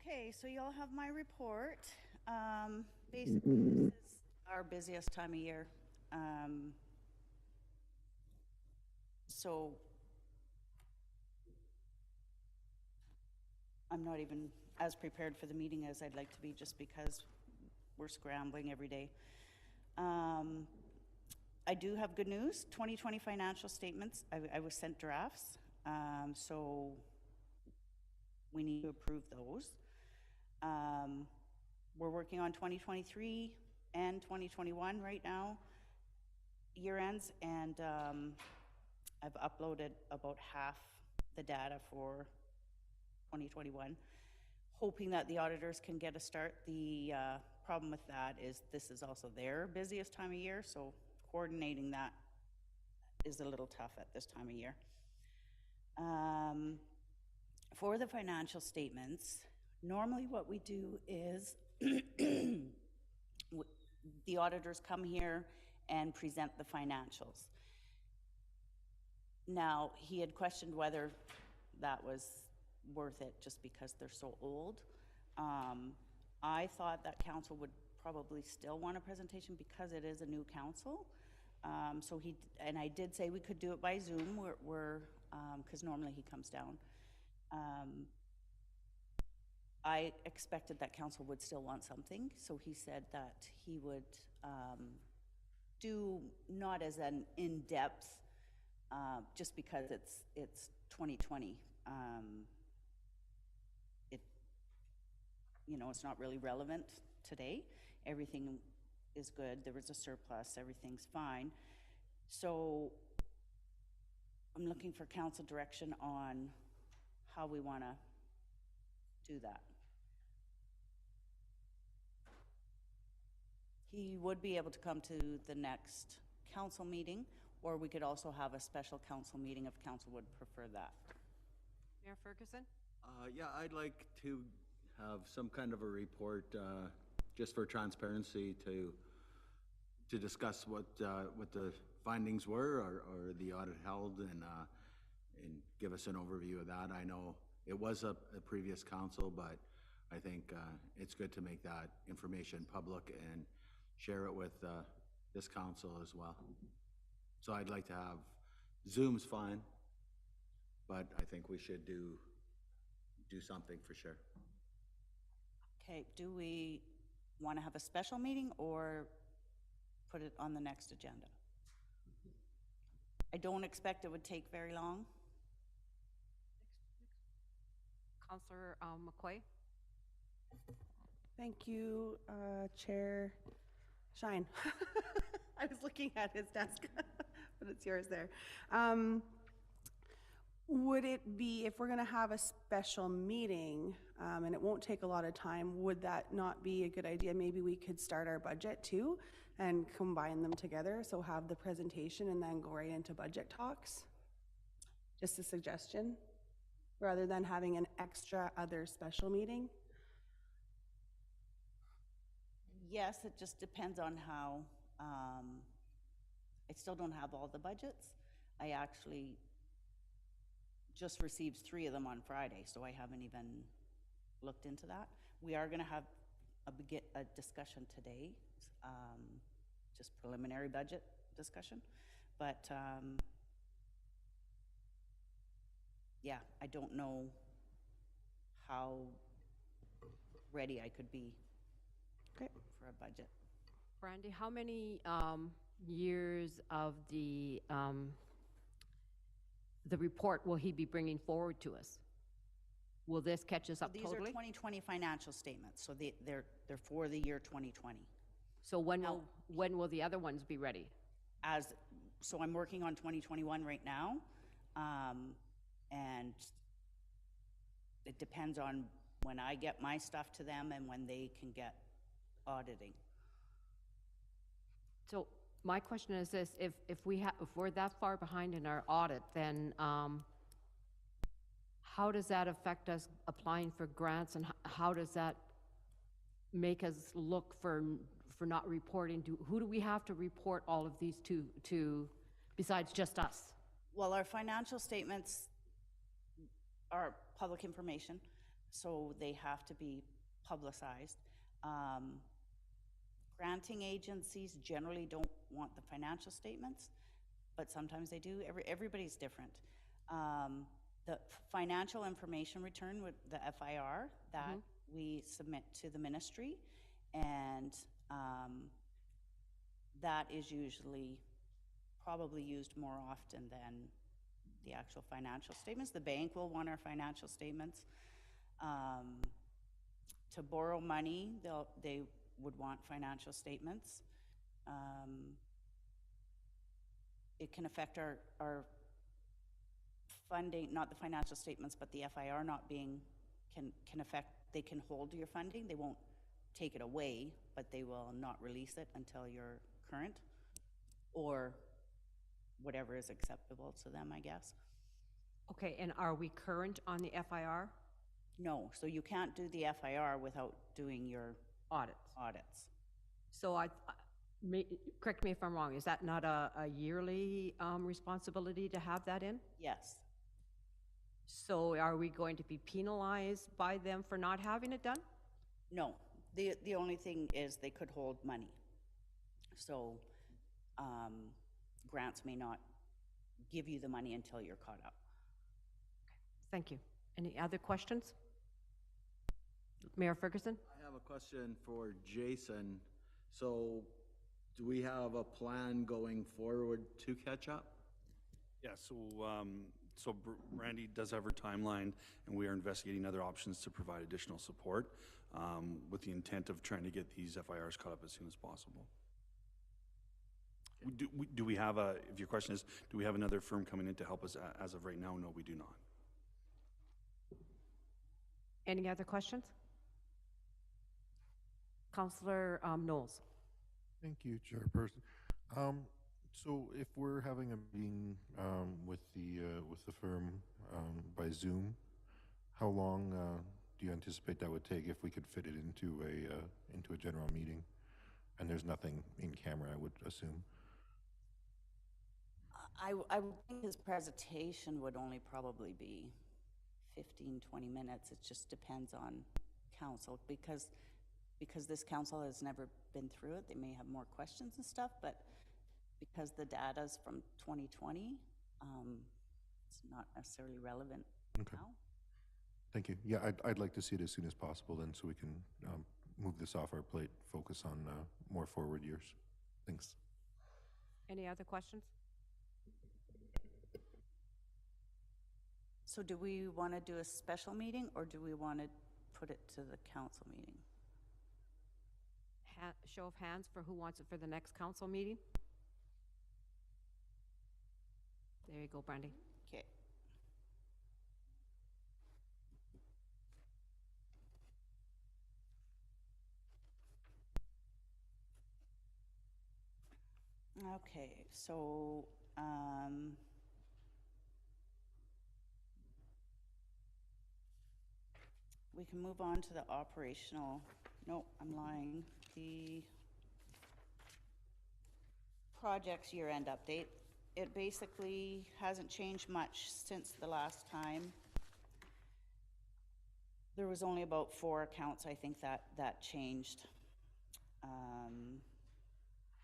Okay, so y'all have my report. Basically, this is our busiest time of year. So I'm not even as prepared for the meeting as I'd like to be, just because we're scrambling every day. I do have good news. 2020 financial statements, I was sent drafts, so we need to approve those. We're working on 2023 and 2021 right now, year ends, and I've uploaded about half the data for 2021, hoping that the auditors can get a start. The problem with that is this is also their busiest time of year, so coordinating that is a little tough at this time of year. For the financial statements, normally what we do is the auditors come here and present the financials. Now, he had questioned whether that was worth it just because they're so old. I thought that council would probably still want a presentation because it is a new council. So and I did say we could do it by Zoom, because normally he comes down. I expected that council would still want something, so he said that he would do not as an in-depth, just because it's 2020. It's not really relevant today. Everything is good. There was a surplus. Everything's fine. So I'm looking for council direction on how we want to do that. He would be able to come to the next council meeting, or we could also have a special council meeting if council would prefer that. Mayor Ferguson? Yeah, I'd like to have some kind of a report, just for transparency, to discuss what the findings were, or the audit held, and give us an overview of that. I know it was a previous council, but I think it's good to make that information public and share it with this council as well. So I'd like to have Zoom's fine, but I think we should do something for sure. Okay, do we want to have a special meeting or put it on the next agenda? I don't expect it would take very long. Councillor McCoy? Thank you, Chair Shine. I was looking at his desk, but it's yours there. Would it be, if we're going to have a special meeting, and it won't take a lot of time, would that not be a good idea? Maybe we could start our budget too and combine them together, so have the presentation and then go right into budget talks? Just a suggestion, rather than having an extra other special meeting. Yes, it just depends on how. I still don't have all the budgets. I actually just received 3 of them on Friday, so I haven't even looked into that. We are going to have a discussion today, just preliminary budget discussion, but yeah, I don't know how ready I could be for a budget. Brandy, how many years of the report will he be bringing forward to us? Will this catch us up These totally? are 2020 financial statements, so they're for the year 2020. So when will the other ones be ready? So I'm working on 2021 right now, and it depends on when I get my stuff to them and when they can get auditing. So my question is this: if we're that far behind in our audit, then how does that affect us applying for grants, and how does that make us look for not reporting? Who do we have to report all of these to besides just us? Well, our financial statements are public information, so they have to be publicized. Granting agencies generally don't want the financial statements, but sometimes they do. Everybody's different. The financial information return with the FIR that we submit to the ministry, and that is usually probably used more often than the actual financial statements. The bank will want our financial statements. To borrow money, they would want financial statements. It can affect our funding, not the financial statements, but the FIR not being, can affect, they can hold your funding. They won't take it away, but they will not release it until you're current, or whatever is acceptable to them, I guess. Okay, and are we current on the FIR No, so you can't do the FIR without doing your audits? audits. So correct me if I'm wrong, is that not a yearly responsibility to have that in? Yes. So are we going to be penalized by them for not having it done? No, the only thing is they could hold money. So grants may not give you the money until you're caught up. Thank you. Any other questions? Mayor Ferguson? I have a question for Jason. So do we have a plan going forward to catch up? Yeah, so Brandy does have her timeline, and we are investigating other options to provide additional support with the intent of trying to get these FIRs caught up as soon as possible. Do we have if your question is, do we have another firm coming in to help us as of right now? No, we do not. Any other questions? Councillor Knowles. Thank you, Chairperson. So if we're having a meeting with the firm by Zoom, how long do you anticipate that would take if we could fit it into a general meeting? And there's nothing in camera, I would assume. I would think his presentation would only probably be 15, 20 minutes. It just depends on council, because this council has never been through it. They may have more questions and stuff, but because the data's from 2020, it's not necessarily relevant now. Thank you. Yeah, I'd like to see it as soon as possible then, so we can move this off our plate, focus on more forward years. Thanks. Any other questions? So do we want to do a special meeting, or do we want to put it to the council meeting? Show of hands for who wants it for the next council meeting. There you go, Brandy. Okay. Okay, so we can move on to the operational. No, I'm lying. The project's year-end update. It basically hasn't changed much since the last time. There was only about 4 accounts, I think, that changed.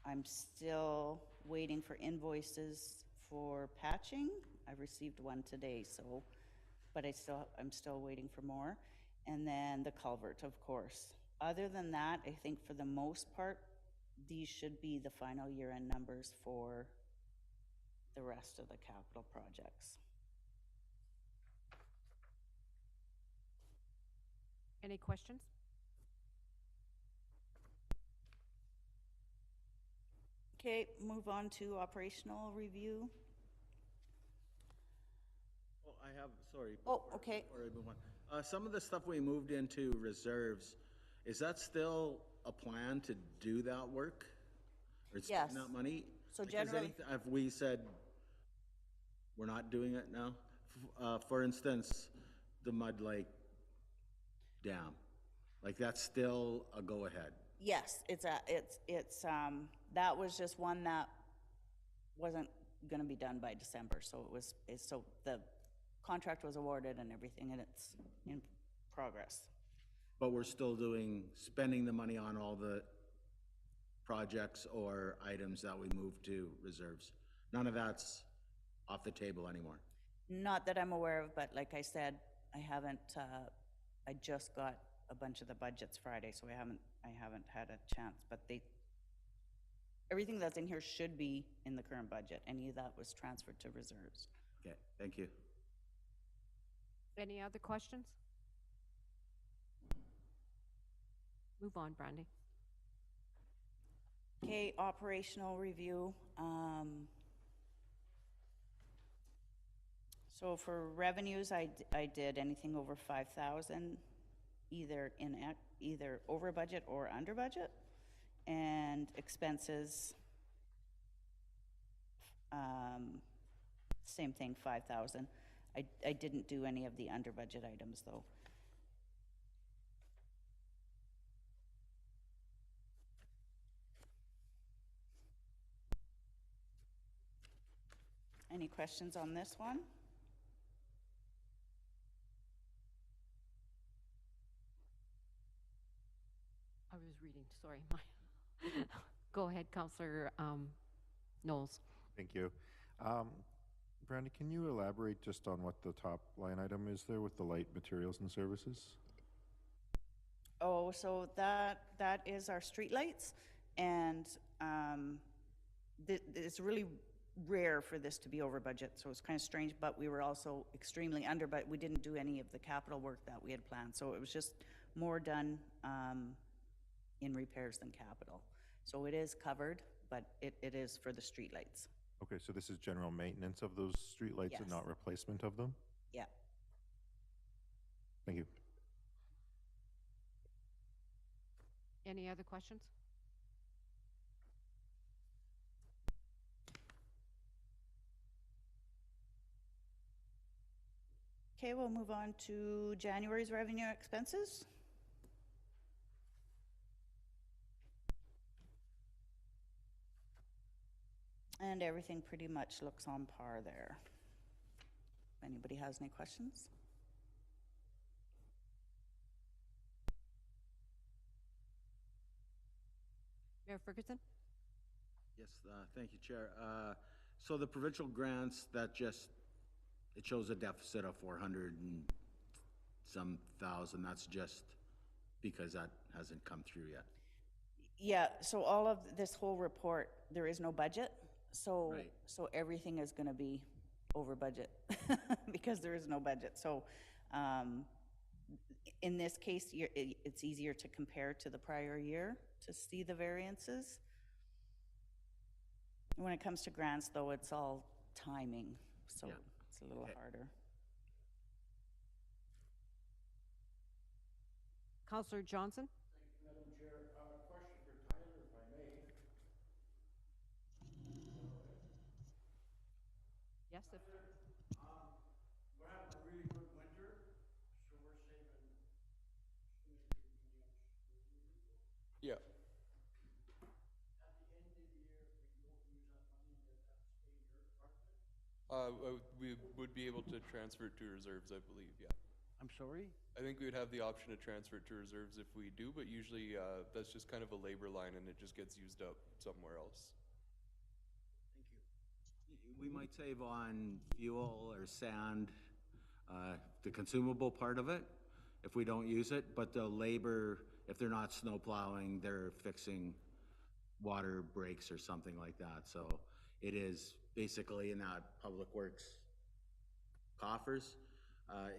I'm still waiting for invoices for patching. I've received one today, so, but I'm still waiting for more. And then the culvert, of course. Other than that, I think for the most part, these should be the final year-end numbers for the rest of the capital projects. Any questions? Okay, move on to operational review. Oh, I have, sorry. Oh, okay. Before I move on. Some of the stuff we moved into reserves, is that still a plan to do that work? Or it's Yes. not money? So Like, has generally- have we said we're not doing it now? For instance, the Mud Lake Dam, like that's still a go-ahead. Yes, it's that was just one that wasn't gonna be done by December, so so the contract was awarded and everything, and it's progress. But we're still spending the money on all the projects or items that we moved to reserves. None of that's off the table anymore. Not that I'm aware of, but like I said, I just got a bunch of the budgets Friday, so I haven't had a chance, but everything that's in here should be in the current budget. Any of that was transferred to reserves. Okay, thank you. Any other questions? Move on, Brandy. Okay, operational review. So for revenues, I did anything over 5,000, either over budget or under budget. And expenses, same thing, 5,000. I didn't do any of the under budget items though. Any questions on this one? I was reading, sorry. Go ahead, Councillor Knowles. Thank you. Brandy, can you elaborate just on what the top line item is there with the light materials and services? Oh, so that is our streetlights, and it's really rare for this to be over budget, so it's kind of strange, but we were also extremely under, but we didn't do any of the capital work that we had planned, so it was just more done in repairs than capital. So it is covered, but it is for the streetlights. Okay, so this is general maintenance of those streetlights Yes. and not replacement of them? Yeah. Thank you. Any other questions? Okay, we'll move on to January's revenue expenses. And everything pretty much looks on par there. Anybody has any questions? Mayor Ferguson? Yes, thank you, Chair. So the provincial grants, it shows a deficit of 400 and some thousand. That's just because that hasn't come through yet. Yeah, so all of this whole report, there is no budget. So, Right. so everything is going to be over budget because there is no budget. So in this case, it's easier to compare to the prior year to see the variances. When it comes to grants, though, it's all timing, so Yeah. it's a little Okay. harder. Councillor Johnson? Madam Chair, question for Tyler, if I may. Yes, if, We're having a really good winter, so we're saving significant money. Yeah, At the end of the year, if we don't use that money, does that stay in your department? we would be able to transfer it to reserves, I believe, yeah. I'm sorry? I think we'd have the option to transfer it to reserves if we do, but usually that's just kind of a labor line and it just gets used up somewhere else. Thank you. We might save on fuel or sand, the consumable part of it, if we don't use it, but the labor, if they're not snow plowing, they're fixing water breaks or something like that. So it is basically in that public works coffers.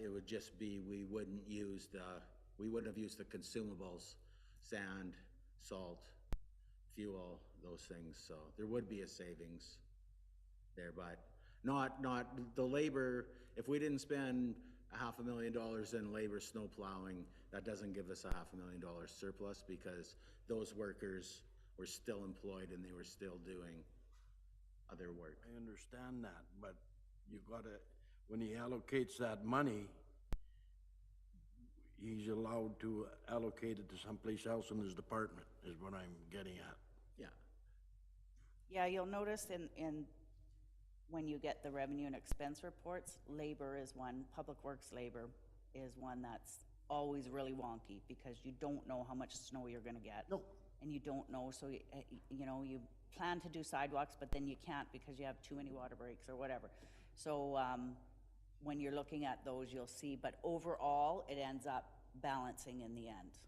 It would just be, we wouldn't have used the consumables, sand, salt, fuel, those things. So there would be a savings there, but not the labor. If we didn't spend $500,000 in labor snow plowing, that doesn't give us $500,000 surplus because those workers were still employed and they were still doing other work. I understand that, but you gotta, when he allocates that money, he's allowed to allocate it to someplace else in his department, is what I'm getting at. Yeah. Yeah, you'll notice in when you get the revenue and expense reports, labor is one, public works labor is one that's always really wonky because you don't know how much snow you're gonna get. No. And you don't know, so, you know, you plan to do sidewalks, but then you can't because you have too many water breaks or whatever. So, when you're looking at those, you'll see, but overall, it ends up balancing in the end.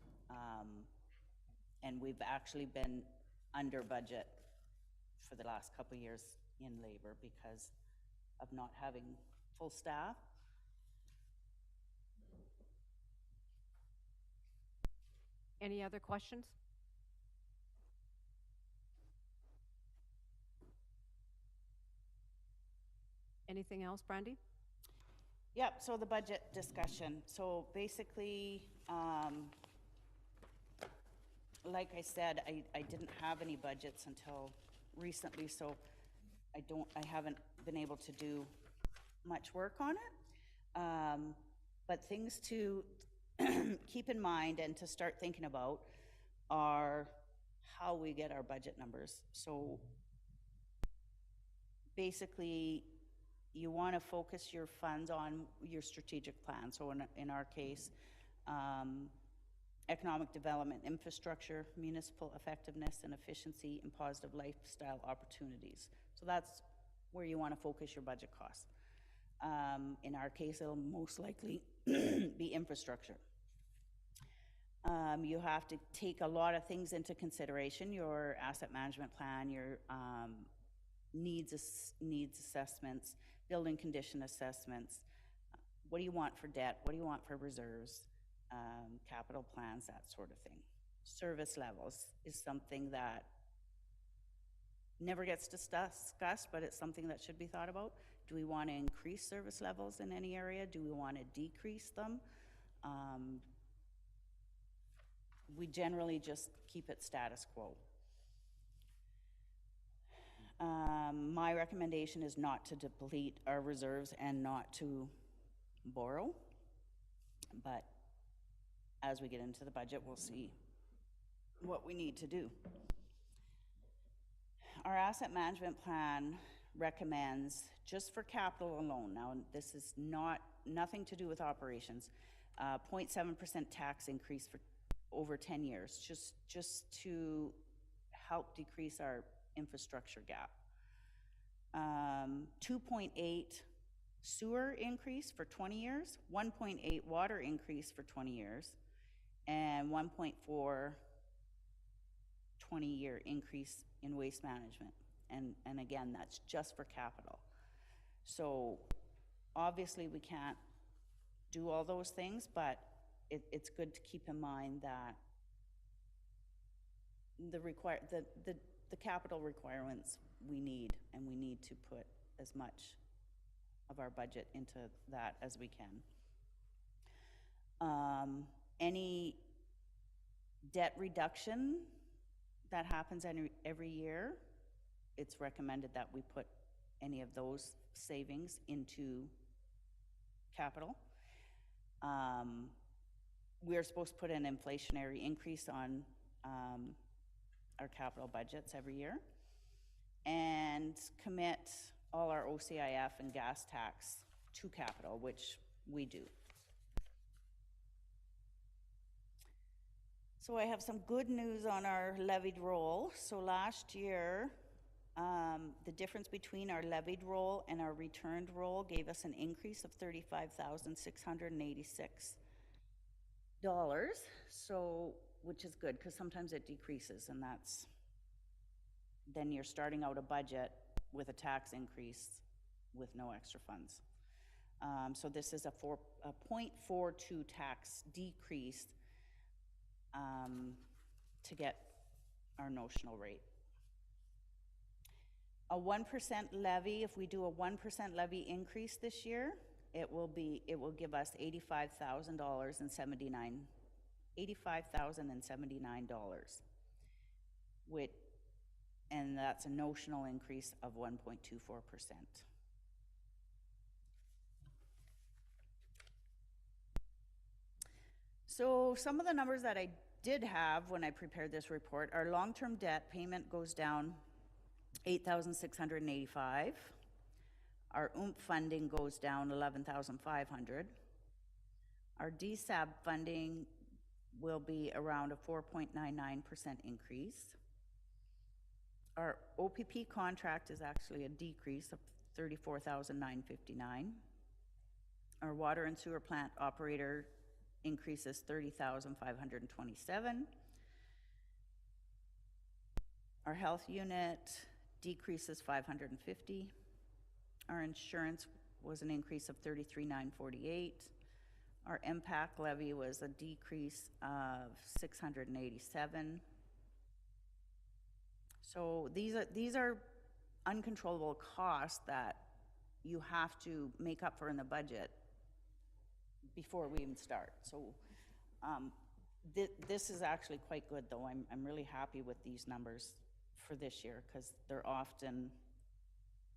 And we've actually been under budget for the last couple of years in labor because of not having full staff. Any other questions? Anything else, Brandy? Yep, so the budget discussion. So basically, like I said, I didn't have any budgets until recently, so I haven't been able to do much work on it. But things to keep in mind and to start thinking about are how we get our budget numbers. So basically, you want to focus your funds on your strategic plan. So in our case, economic development, infrastructure, municipal effectiveness and efficiency, and positive lifestyle opportunities. So that's where you want to focus your budget costs. In our case, it'll most likely be infrastructure. You have to take a lot of things into consideration, your asset management plan, your needs assessments, building condition assessments. What do you want for debt? What do you want for reserves? Capital plans, that sort of thing. Service levels is something that never gets discussed, but it's something that should be thought about. Do we want to increase service levels in any area? Do we want to decrease them? We generally just keep it status quo. My recommendation is not to deplete our reserves and not to borrow, but as we get into the budget, we'll see what we need to do. Our asset management plan recommends, just for capital alone, now this is nothing to do with operations, 0.7% tax increase for over 10 years, just to help decrease our infrastructure gap. 2.8 sewer increase for 20 years, 1.8 water increase for 20 years, and 1.4 20-year increase in waste management. And again, that's just for capital. So obviously we can't do all those things, but it's good to keep in mind that the capital requirements we need, and we need to put as much of our budget into that as we can. Any debt reduction that happens every year, it's recommended that we put any of those savings into capital. We're supposed to put an inflationary increase on our capital budgets every year and commit all our OCIF and gas tax to capital, which we do. So I have some good news on our levied roll. So last year, the difference between our levied roll and our returned roll gave us an increase of $35,686. So, which is good, because sometimes it decreases, and then you're starting out a budget with a tax increase with no extra funds. So this is a 0.42 tax decrease to get our notional rate. A 1% levy, if we do a 1% levy increase this year, it will give us $85,079, and that's a notional increase of 1.24%. So some of the numbers that I did have when I prepared this report, our long-term debt payment goes down $8,685. Our OOMP funding goes down $11,500. Our DSAB funding will be around a 4.99% increase. Our OPP contract is actually a decrease of $34,959. Our water and sewer plant operator increases $30,527. Our health unit decreases $550. Our insurance was an increase of $33,948. Our impact levy was a decrease of $687. So these are uncontrollable costs that you have to make up for in the budget before we even start. So this is actually quite good, though. I'm really happy with these numbers for this year, because they're often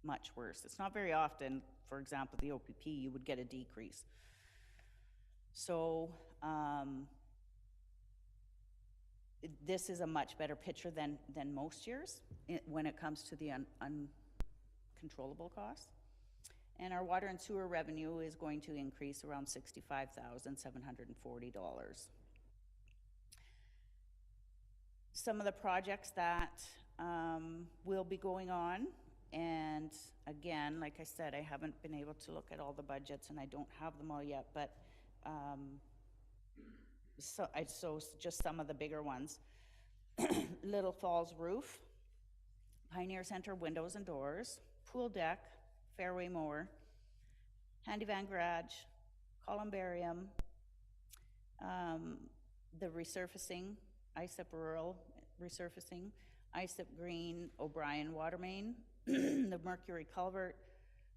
much worse. It's not very often, for example, the OPP, you would get a decrease. So this is a much better picture than most years when it comes to the uncontrollable costs. And our water and sewer revenue is going to increase around $65,740. Some of the projects that will be going on, and again, like I said, I haven't been able to look at all the budgets and I don't have them all yet, but so just some of the bigger ones. Little Falls roof, Pioneer Center windows and doors, pool deck, fairway mower, handy van garage, columbarium, the resurfacing, ISIP rural resurfacing, ISIP green, O'Brien water main, the Mercury culvert,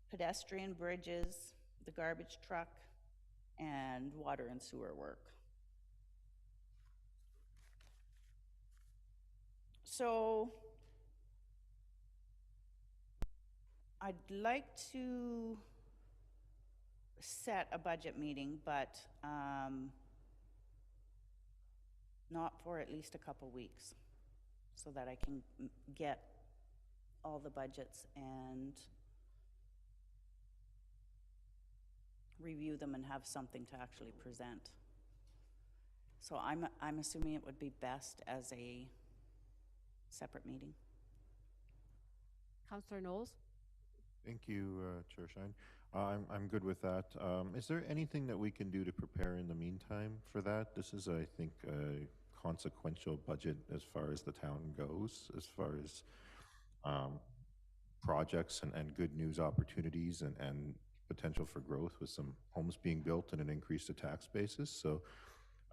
pedestrian bridges, the garbage truck, and water and sewer work. So I'd like to set a budget meeting, but not for at least a couple weeks, so that I can get all the budgets and review them and have something to actually present. So I'm assuming it would be best as a separate meeting. Councillor Knowles? Thank you, Chair Shine. I'm good with that. Is there anything that we can do to prepare in the meantime for that? This is, I think, a consequential budget as far as the town goes, as far as projects and good news opportunities and potential for growth with some homes being built and an increased tax basis. So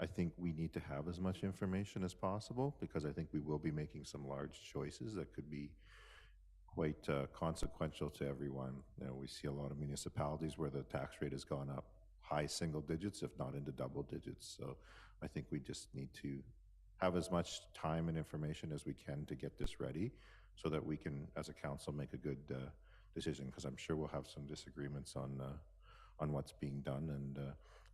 I think we need to have as much information as possible, because I think we will be making some large choices that could be quite consequential to everyone. You know, we see a lot of municipalities where the tax rate has gone up high single digits, if not into double digits. So I think we just need to have as much time and information as we can to get this ready, so that we can, as a council, make a good decision, because I'm sure we'll have some disagreements on what's being done, and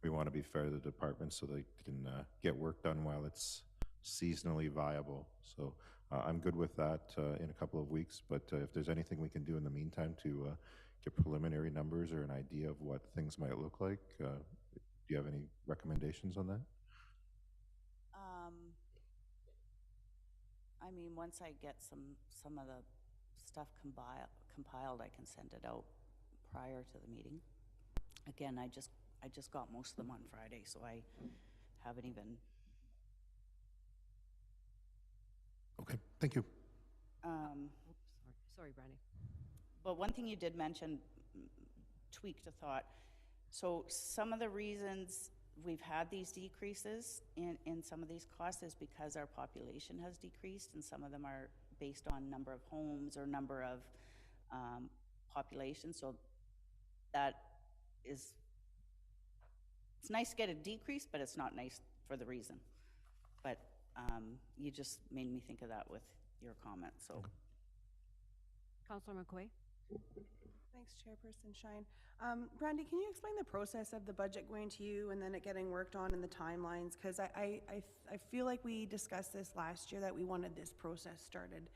we want to be fair to the department so they can get work done while it's seasonally viable. So I'm good with that in a couple of weeks, but if there's anything we can do in the meantime to get preliminary numbers or an idea of what things might look like, do you have any recommendations on that? I mean, once I get some of the stuff compiled, I can send it out prior to the meeting. Again, I just got most of them on Friday, so I haven't even. Okay, thank you. Sorry, Brandy. But one thing you did mention tweaked a thought. So some of the reasons we've had these decreases in some of these costs is because our population has decreased, and some of them are based on number of homes or number of population. So that is, it's nice to get a decrease, but it's not nice for the reason. But you just made me think of that with your comment. So, Councillor McQuay? Thanks, Chairperson Shine. Brandy, can you explain the process of the budget going to you and then it getting worked on and the timelines? Because I feel like we discussed this last year, that we wanted this process started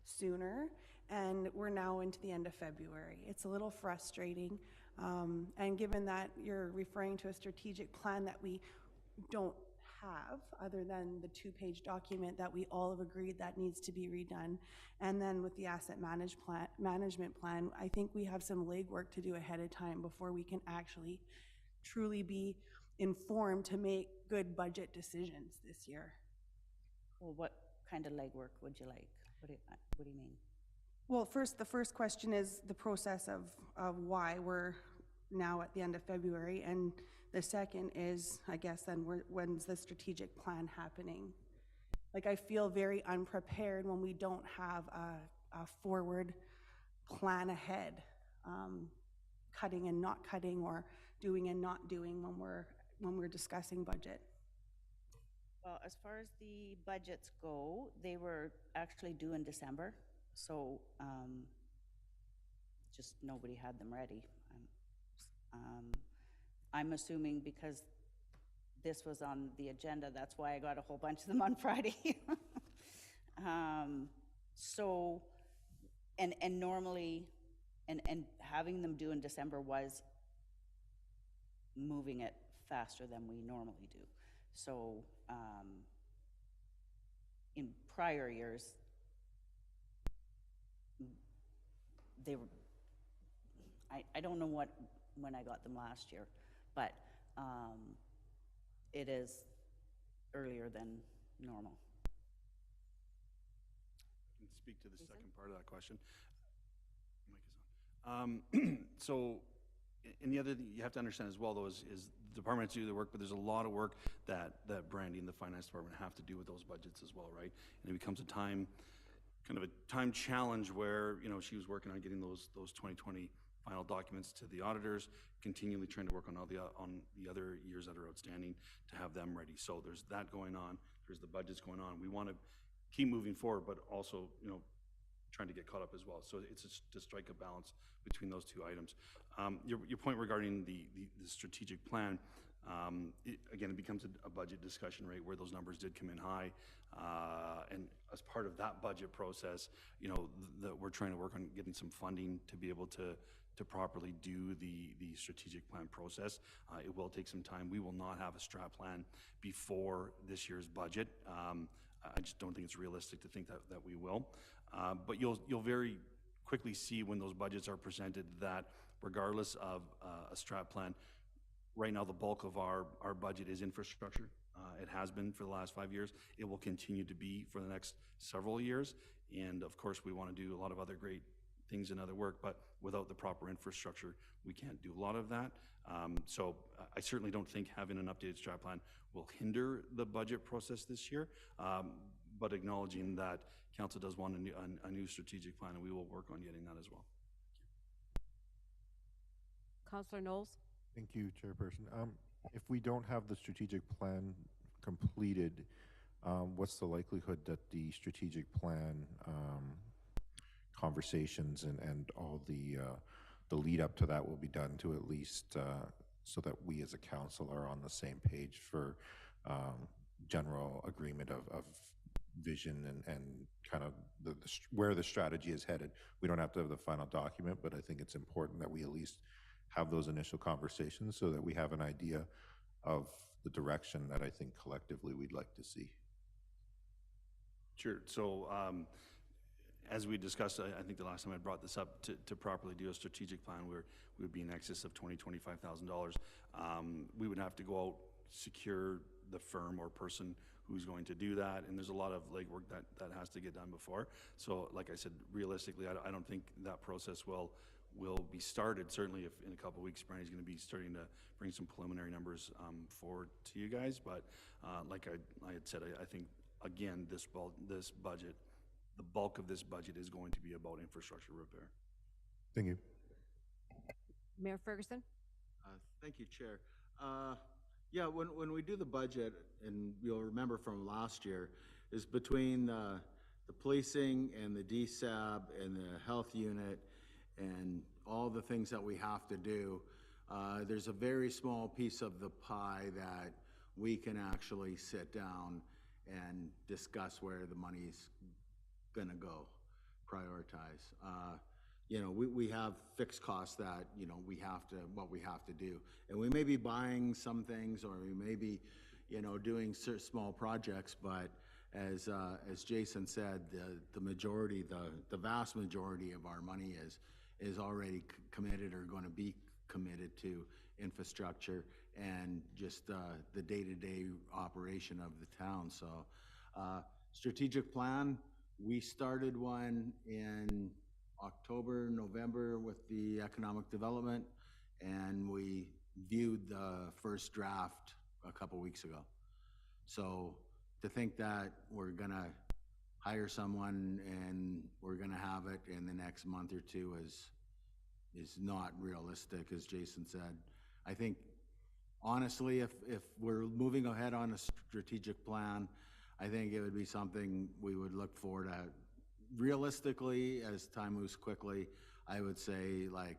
sooner, and we're now into the end of February. It's a little frustrating. And given that you're referring to a strategic plan that we don't have, other than the two-page document that we all have agreed that needs to be redone, and then with the asset management plan, I think we have some legwork to do ahead of time before we can actually truly be informed to make good budget decisions this year. Well, what kind of legwork would you like? What do you mean? Well, the first question is the process of why we're now at the end of February, and the second is, I guess, then when's the strategic plan happening? Like, I feel very unprepared when we don't have a forward plan ahead, cutting and not cutting, or doing and not doing when we're discussing budget. Well, as far as the budgets go, they were actually due in December, so just nobody had them ready. I'm assuming because this was on the agenda, that's why I got a whole bunch of them on Friday. So, and normally, and having them due in December was moving it faster than we normally do. So, in prior years, they were, I don't know when I got them last year, but it is earlier than normal. I can speak to the second part of that question. Mic is on. So, and the other thing you have to understand as well, though, is the departments do their work, but there's a lot of work that Brandy and the finance department have to do with those budgets as well, right? And it becomes a time challenge where, you know, she was working on getting those 2020 final documents to the auditors, continually trying to work on all the other years that are outstanding to have them ready. So there's that going on. There's the budgets going on. We want to keep moving forward, but also, you know, trying to get caught up as well. So it's to strike a balance between those two items. Your point regarding the strategic plan, again, it becomes a budget discussion, right, where those numbers did come in high. And as part of that budget process, you know, we're trying to work on getting some funding to be able to properly do the strategic plan process. It will take some time. We will not have a strat plan before this year's budget. I just don't think it's realistic to think that we will. But you'll very quickly see when those budgets are presented that regardless of a strat plan, right now the bulk of our budget is infrastructure. It has been for the last 5 years. It will continue to be for the next several years. And of course, we want to do a lot of other great things and other work, but without the proper infrastructure, we can't do a lot of that. So I certainly don't think having an updated strat plan will hinder the budget process this year, but acknowledging that council does want a new strategic plan, and we will work on getting that as well. Councillor Knowles? Thank you, Chairperson. If we don't have the strategic plan completed, what's the likelihood that the strategic plan conversations and all the lead up to that will be done to at least so that we as a council are on the same page for general agreement of vision and kind of where the strategy is headed. We don't have to have the final document, but I think it's important that we at least have those initial conversations so that we have an idea of the direction that I think collectively we'd like to see. Sure. So as we discussed, I think the last time I brought this up, to properly do a strategic plan, we would be in excess of $25,000. We would have to go out, secure the firm or person who's going to do that, and there's a lot of legwork that has to get done before. So like I said, realistically, I don't think that process will be started. Certainly if in a couple of weeks, Brandy's going to be starting to bring some preliminary numbers forward to you guys. But like I had said, I think, again, this budget, the bulk of this budget is going to be about infrastructure repair. Thank you. Mayor Ferguson? Thank you, Chair. Yeah, when we do the budget, and you'll remember from last year, is between the policing and the DSAB and the health unit and all the things that we have to do, there's a very small piece of the pie that we can actually sit down and discuss where the money's gonna go, prioritize. you know, we have fixed costs that, you know, what we have to do. And we may be buying some things, or we may be, you know, doing small projects, but as Jason said, the majority, the vast majority of our money is already committed or going to be committed to infrastructure and just the day-to-day operation of the town. So strategic plan, we started one in October, November with the economic development, and we viewed the first draft a couple weeks ago. So to think that we're gonna hire someone and we're gonna have it in the next month or two is not realistic, as Jason said. I think honestly, if we're moving ahead on a strategic plan, I think it would be something we would look forward to. Realistically, as time moves quickly, I would say like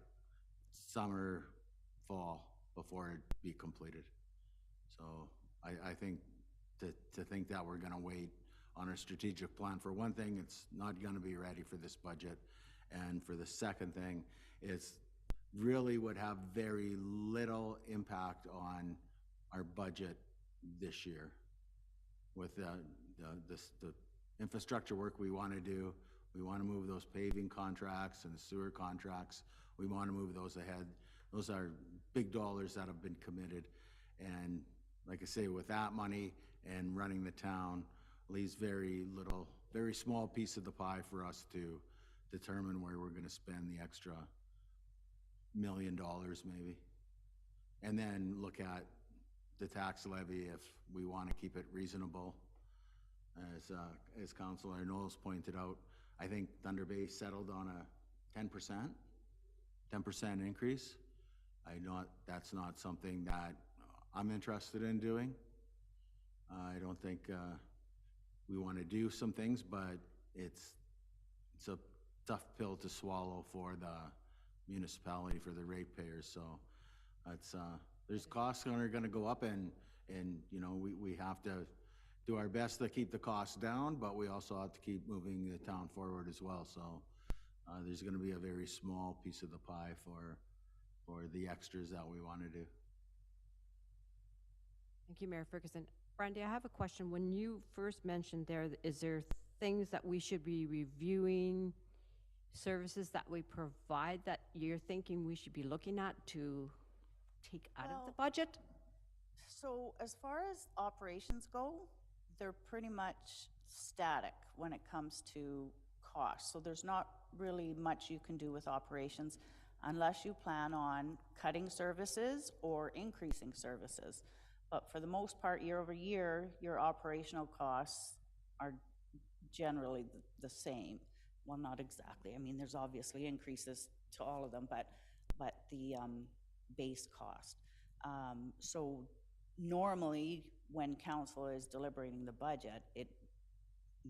summer, fall before it be completed. So I think to think that we're gonna wait on our strategic plan, for one thing, it's not gonna be ready for this budget. And for the second thing, it's really would have very little impact on our budget this year. With the infrastructure work we want to do, we want to move those paving contracts and the sewer contracts. We want to move those ahead. Those are big dollars that have been committed. And like I say, with that money and running the town, leaves very little, very small piece of the pie for us to determine where we're going to spend the extra $1 million maybe. And then look at the tax levy if we want to keep it reasonable. As Councilor Knowles pointed out, I think Thunder Bay settled on a 10% increase. That's not something that I'm interested in doing. I don't think we want to do some things, but it's a tough pill to swallow for the municipality, for the ratepayers. So it's there's costs that are going to go up, and you know, we have to do our best to keep the costs down, but we also have to keep moving the town forward as well. So there's going to be a very small piece of the pie for the extras that we want to do. Thank you, Mayor Ferguson. Brandy, I have a question. When you first mentioned there, is there things that we should be reviewing, services that we provide that you're thinking we should be looking at to take out of the budget? So as far as operations go, they're pretty much static when it comes to cost. So there's not really much you can do with operations unless you plan on cutting services or increasing services. But for the most part, year over year, your operational costs are generally the same. Well, not exactly. I mean, there's obviously increases to all of them, but the base cost. So normally, when council is deliberating the budget, it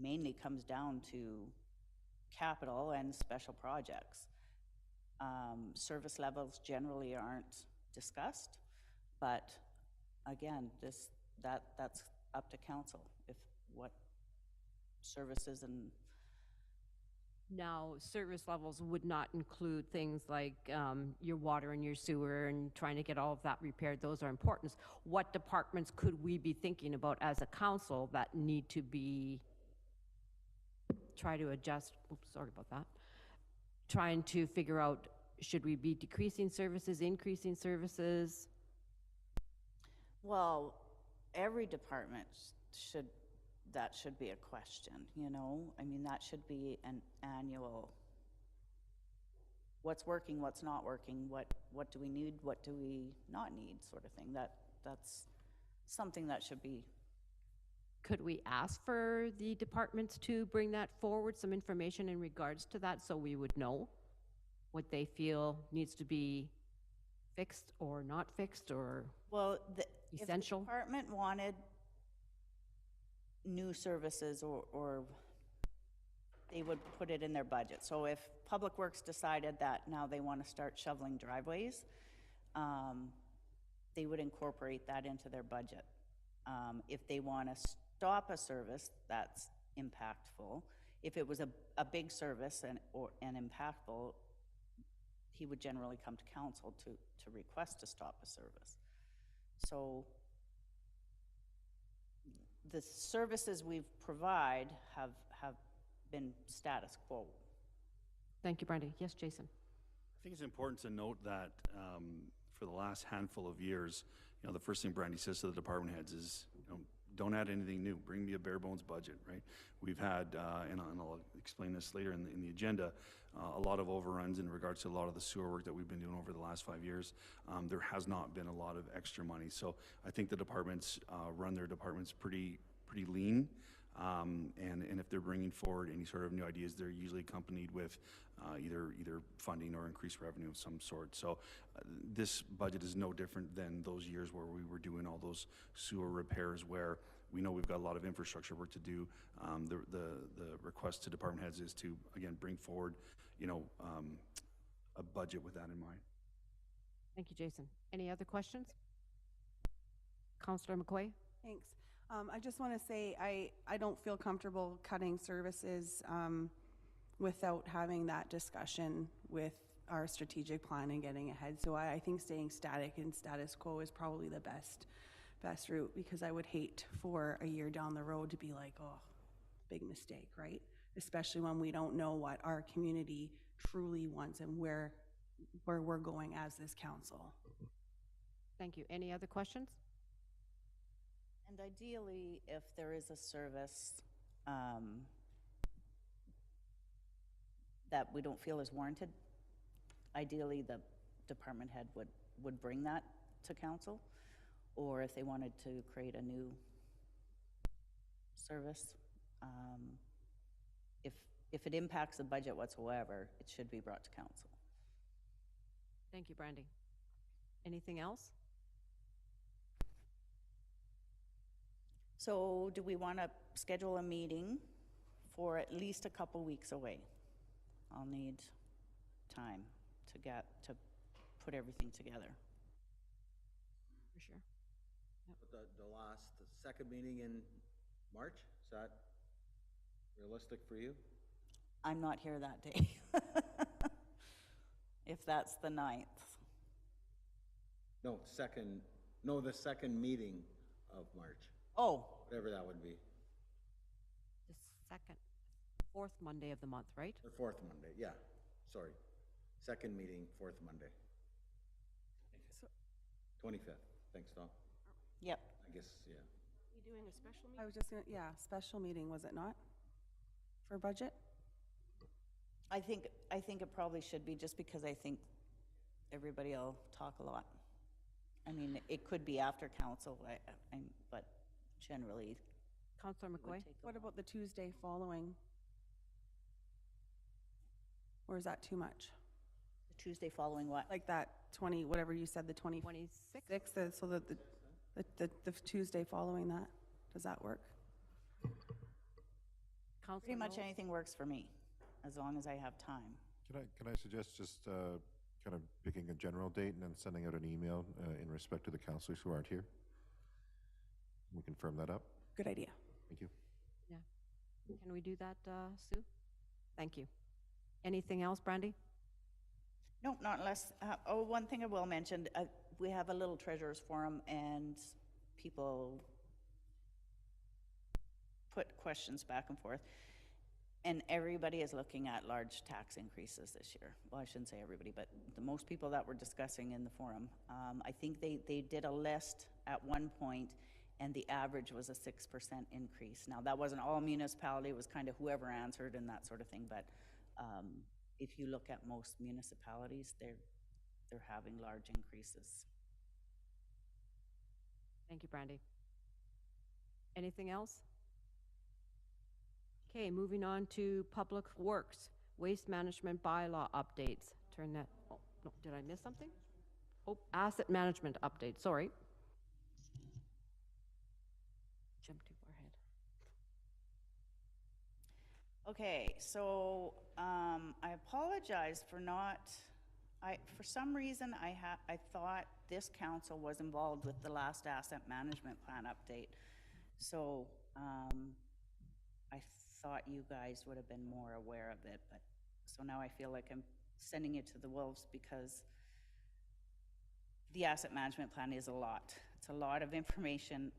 mainly comes down to capital and special projects. Service levels generally aren't discussed, but again, that's up to council if what services and. Now, service levels would not include things like your water and your sewer and trying to get all of that repaired. Those are important. What departments could we be thinking about as a council that need to be, try to adjust, oops, sorry about that, trying to figure out, should we be decreasing services, increasing services? Well, every department that should be a question, you know? I mean, that should be an annual, what's working, what's not working, what do we need, what do we not need, sort of thing. That's something that should be. Could we ask for the departments to bring that forward, some information in regards to that, so we would know what they feel needs to be fixed or not fixed, or Well, essential? If the department wanted new services, or they would put it in their budget. So if Public Works decided that now they want to start shoveling driveways, they would incorporate that into their budget. If they want to stop a service that's impactful, if it was a big service and impactful, he would generally come to council to request to stop a service. So the services we provide have been status quo. Thank you, Brandy. Yes, Jason? I think it's important to note that for the last handful of years, you know, the first thing Brandy says to the department heads is, you know, don't add anything new. Bring me a bare bones budget, right? We've had, and I'll explain this later in the agenda, a lot of overruns in regards to a lot of the sewer work that we've been doing over the last 5 years. There has not been a lot of extra money. So I think the departments run their departments pretty lean. And if they're bringing forward any sort of new ideas, they're usually accompanied with either funding or increased revenue of some sort. So this budget is no different than those years where we were doing all those sewer repairs where we know we've got a lot of infrastructure work to do. The request to department heads is to, again, bring forward, you know, a budget with that in mind. Thank you, Jason. Any other questions? Councillor McQuay? Thanks. I just want to say, I don't feel comfortable cutting services without having that discussion with our strategic plan and getting ahead. So I think staying static and status quo is probably the best route, because I would hate for a year down the road to be like, oh, big mistake, right? Especially when we don't know what our community truly wants and where we're going as this council. Thank you. Any other questions? And ideally, if there is a service that we don't feel is warranted, ideally the department head would bring that to council, or if they wanted to create a new service, if it impacts the budget whatsoever, it should be brought to council. Thank you, Brandy. Anything else? So do we want to schedule a meeting for at least a couple weeks away? I'll need time to put everything together. For sure. But the second meeting in March, is that realistic for you? I'm not here that day. If that's the 9th. No, the second meeting of March, Oh, whatever that would be, The fourth Monday of the month, right? or fourth Monday, yeah, sorry. Second meeting, fourth Monday. 25th, thanks, Tom. yep. I guess, yeah. You doing a special meeting? I was just gonna, yeah, special meeting, was it not? For budget? I think it probably should be, just because I think everybody will talk a lot. I mean, it could be after council, but generally. Councillor it would McQuay? take a What while. about the Tuesday following? Or is that too much? The Tuesday following what? Like that 20, whatever you said, the 26th, 26th? so that the Tuesday following that, does that work? Councillor Pretty much Knowles? anything works for me, as long as I have time. Can I suggest just kind of picking a general date and then sending out an email in respect to the councilors who aren't here? We can firm that up. Good idea. Thank you. Yeah. Can we do that, Sue? Thank you. Anything else, Brandy? No, not unless, one thing I will mention, we have a little treasurer's forum, and people put questions back and forth. And everybody is looking at large tax increases this year. Well, I shouldn't say everybody, but the most people that were discussing in the forum. I think they did a list at one point, and the average was a 6% increase. Now, that wasn't all municipality, it was kind of whoever answered and that sort of thing, but if you look at most municipalities, they're having large increases. Thank you, Brandy. Anything else? Okay, moving on to Public Works, Waste Management Bylaw updates. Turn that, oh, no, did I miss something? Oh, Asset Management update, sorry. Jump too far ahead. Okay, so I apologize for not, for some reason I thought this council was involved with the last asset management plan update. So I thought you guys would have been more aware of it, but so now I feel like I'm sending it to the wolves because the asset management plan is a lot. It's a lot of information,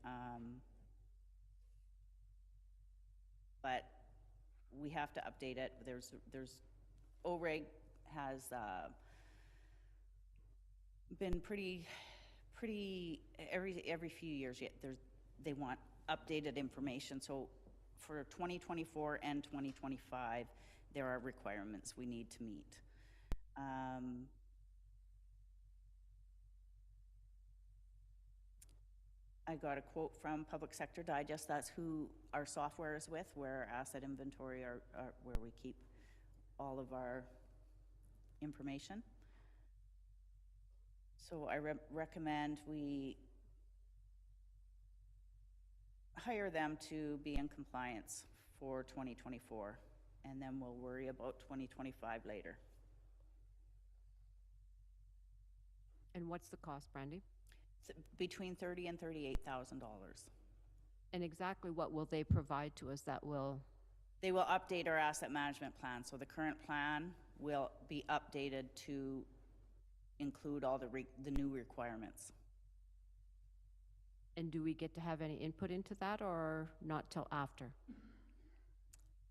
but we have to update it. OREG has been pretty, every few years, they want updated information. So for 2024 and 2025, there are requirements we need to meet. I got a quote from Public Sector Digest. That's who our software is with, where asset inventory are where we keep all of our information. So I recommend we hire them to be in compliance for 2024, and then we'll worry about 2025 later. And what's the cost, Brandy? It's between $30,000 and $38,000. And exactly what will they provide to us that will? They will update our asset management plan. So the current plan will be updated to include all the new requirements. And do we get to have any input into that, or not till after?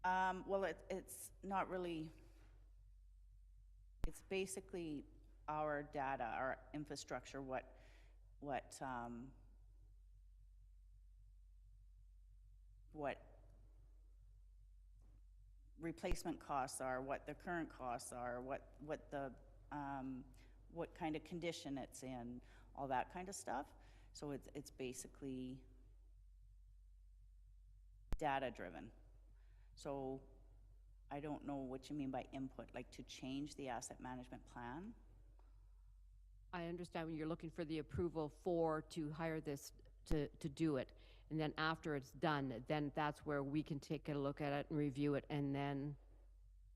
Well, it's not really, it's basically our data, our infrastructure, what replacement costs are, what the current costs are, what kind of condition it's in, all that kind of stuff. So it's basically data driven. So I don't know what you mean by input, like to change the asset management plan. I understand when you're looking for the approval to hire this to do it, and then after it's done, then that's where we can take a look at it and review it, and then.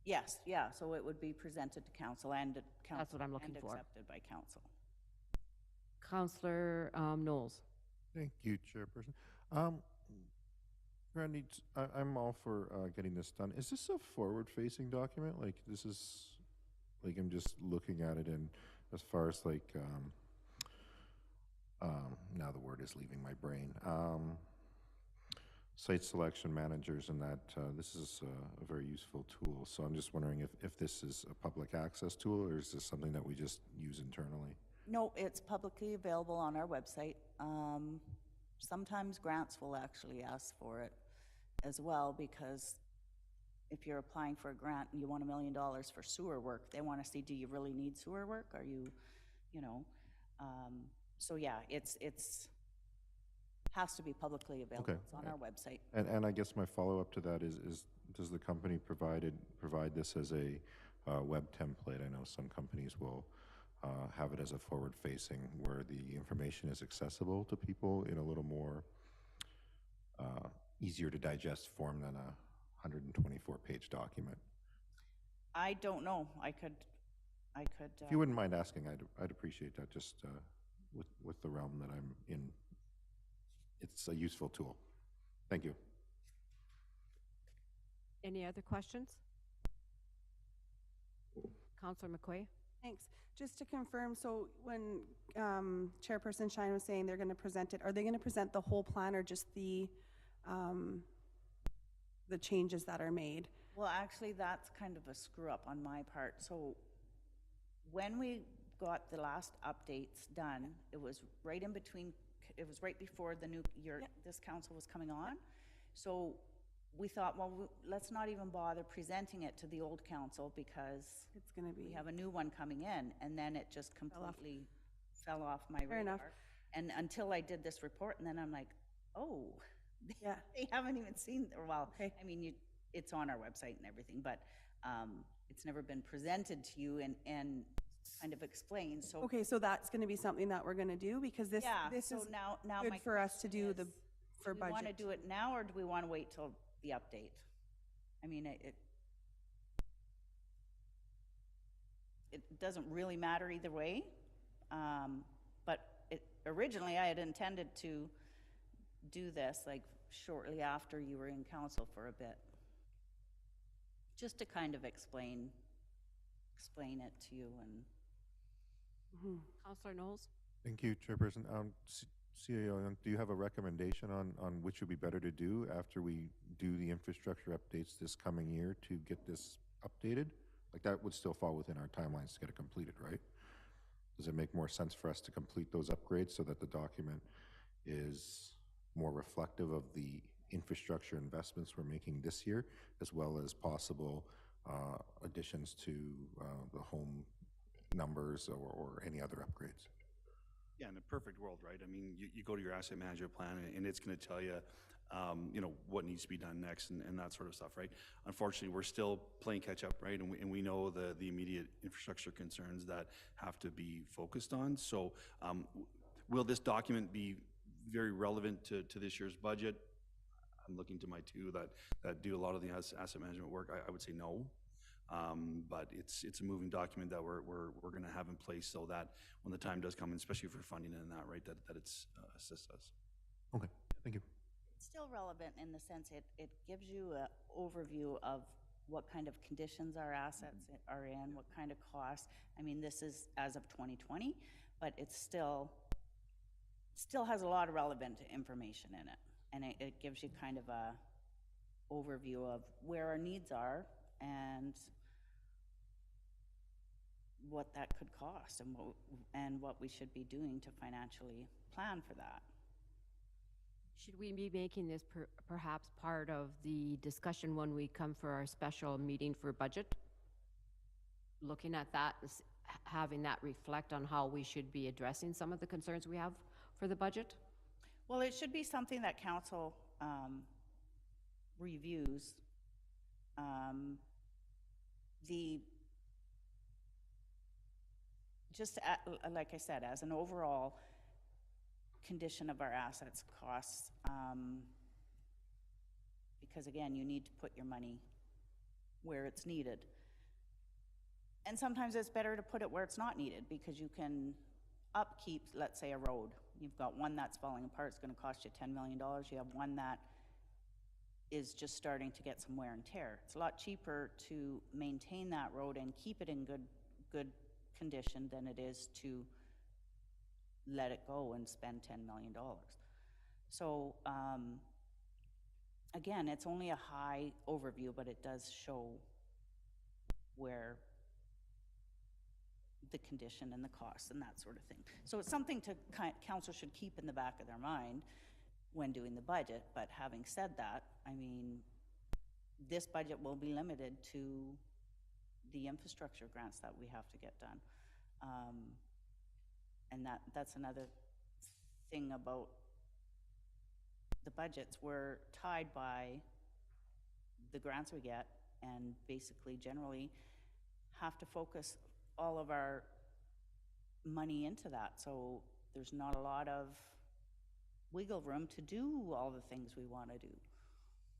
Yes, yeah, so it would be presented to council and That's what I'm looking for. accepted by council. Councillor Knowles. Thank you, Chairperson. Randy, I'm all for getting this done. Is this a forward-facing document? Like, this is, like, I'm just looking at it, and as far as, like, now the word is leaving my brain. Site selection managers and that, this is a very useful tool. So I'm just wondering if this is a public access tool, or is this something that we just use internally? No, it's publicly available on our website. Sometimes grants will actually ask for it as well, because if you're applying for a grant and you want $1 million for sewer work, they want to see, do you really need sewer work? Are you, so yeah, it's has to be publicly available. Okay. It's on our website. And I guess my follow-up to that is does the company provide this as a web template? I know some companies will have it as a forward-facing, where the information is accessible to people in a little more easier to digest form than a 124-page document. I don't know. I could. If you wouldn't mind asking, I'd appreciate that. Just with the realm that I'm in, it's a useful tool. Thank you. Any other questions? Councillor McQuay. Thanks. Just to confirm, so when Chairperson Shine was saying they're going to present it, are they going to present the whole plan or just the changes that are made? Well, actually, that's kind of a screw up on my part. So when we got the last updates done, it was right in between, it was right before the new year, this council was coming on. So we thought, well, let's not even bother presenting it to the old council, because It's going to be. we have a new one coming in, and then it just completely fell off my radar. Fair enough. And until I did this report, and then I'm like, oh, Yeah. they haven't even seen, or well, Okay. I mean, it's on our website and everything, but it's never been presented to you and kind of explained, so. Okay, so that's going to be something that we're going to do, because this Yeah, this so is now good my for us to question do the is, for do we want to budget. do it now, or do we want to wait till the update? I mean, it doesn't really matter either way, but originally I had intended to do this like shortly after you were in council for a bit, just to kind of explain explain it to you and Counselor Knowles? Thank you, Chairperson. CAO, do you have a recommendation on which would be better to do after we do the infrastructure updates this coming year to get this updated? Like, that would still fall within our timelines to get it completed, right? Does it make more sense for us to complete those upgrades so that the document is more reflective of the infrastructure investments we're making this year, as well as possible additions to the home numbers or any other upgrades? Yeah, in a perfect world, right? I mean, you go to your asset management plan and it's going to tell you, you know, what needs to be done next and that sort of stuff, right? Unfortunately, we're still playing catch up, right? And we know the immediate infrastructure concerns that have to be focused on. So will this document be very relevant to this year's budget? I'm looking to my two that do a lot of the asset management work. I would say no. But it's a moving document that we're going to have in place so that when the time does come, and especially for funding and that, right, that it's assists us. Okay, thank you. it's still relevant in the sense it gives you an overview of what kind of conditions our assets are in, what kind of costs. I mean, this is as of 2020, but it's still has a lot of relevant information in it. And it gives you kind of a overview of where our needs are and what that could cost and what we should be doing to financially plan for that. Should we be making this perhaps part of the discussion when we come for our special meeting for budget? Looking at that, having that reflect on how we should be addressing some of the concerns we have for the budget? Well, it should be something that council reviews. Like I said, as an overall condition of our assets, costs, because again, you need to put your money where it's needed. And sometimes it's better to put it where it's not needed because you can upkeep, let's say, a road. You've got one that's falling apart, it's going to cost you $10 million. You have one that is just starting to get some wear and tear. It's a lot cheaper to maintain that road and keep it in good condition than it is to let it go and spend $10 million. So again, it's only a high overview, but it does show where the condition and the costs and that sort of thing. So it's something to council should keep in the back of their mind when doing the budget. But having said that, I mean, this budget will be limited to the infrastructure grants that we have to get done. And that's another thing about the budgets. We're tied by the grants we get and basically generally have to focus all of our money into that. So there's not a lot of wiggle room to do all the things we want to do.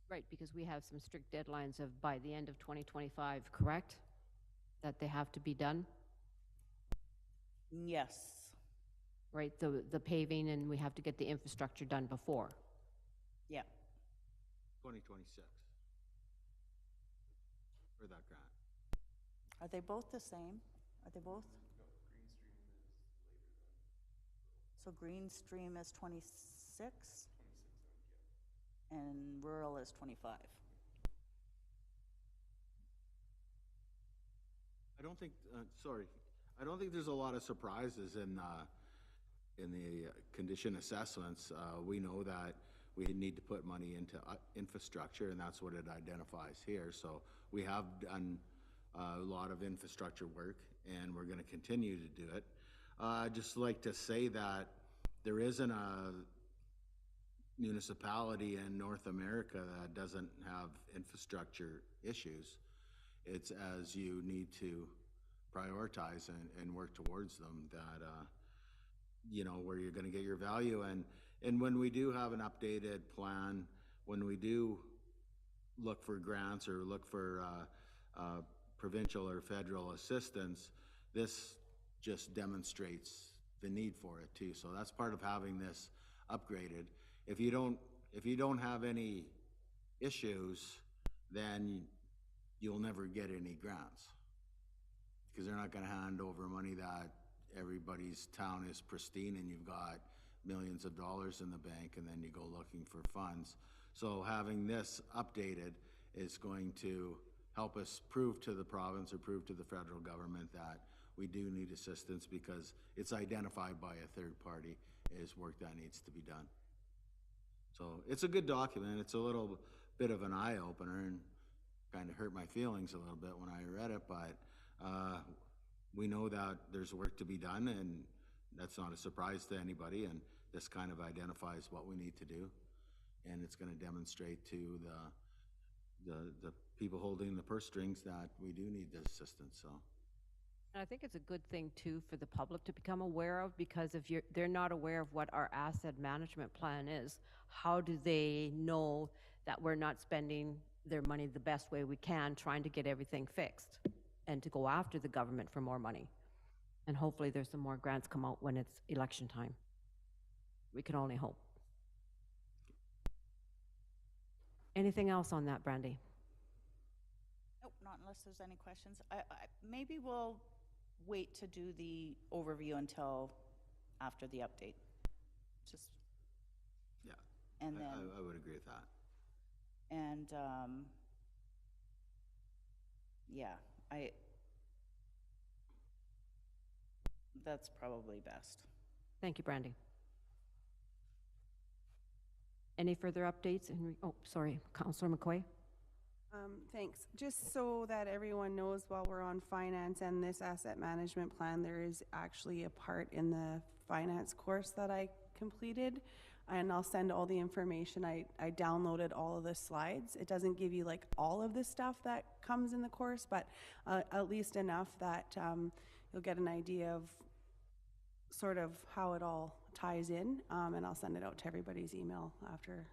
Right, because we have some strict deadlines of by the end of 2025, correct? That they have to be done? Yes. Right, the paving, and we have to get the infrastructure done before. Yeah. 2026 for that grant. Are they both the same? Are they both? So Green Stream is 26? And rural is 25. I don't think, sorry, I don't think there's a lot of surprises in the condition assessments. We know that we need to put money into infrastructure, and that's what it identifies here. So we have done a lot of infrastructure work, and we're going to continue to do it. I'd just like to say that there isn't a municipality in North America that doesn't have infrastructure issues. It's as you need to prioritize and work towards them that, you know, where you're going to get your value. And when we do have an updated plan, when we do look for grants or look for provincial or federal assistance, this just demonstrates the need for it too. So that's part of having this upgraded. If you don't have any issues, then you'll never get any grants. because they're not gonna hand over money that everybody's town is pristine and you've got millions of dollars in the bank and then you go looking for funds. So having this updated is going to help us prove to the province or prove to the federal government that we do need assistance because it's identified by a third party as work that needs to be done. So it's a good document. It's a little bit of an eye opener and kind of hurt my feelings a little bit when I read it, but we know that there's work to be done and that's not a surprise to anybody, and this kind of identifies what we need to do, and it's going to demonstrate to the people holding the purse strings that we do need this assistance. So And I think it's a good thing too for the public to become aware of, because if they're not aware of what our asset management plan is, how do they know that we're not spending their money the best way we can, trying to get everything fixed and to go after the government for more money? And hopefully there's some more grants come out when it's election time. We can only hope. Anything else on that, Brandy? Nope, not unless there's any questions. Maybe we'll wait to do the overview until after the update. Just, yeah, and then, I would agree with that. and, yeah, that's probably best. Thank you, Brandy. Any further updates? Oh, sorry, Councillor McQuay. Thanks. Just so that everyone knows, while we're on finance and this asset management plan, there is actually a part in the finance course that I completed, and I'll send all the information. I downloaded all of the slides. It doesn't give you like all of the stuff that comes in the course, but at least enough that you'll get an idea of sort of how it all ties in, and I'll send it out to everybody's email after.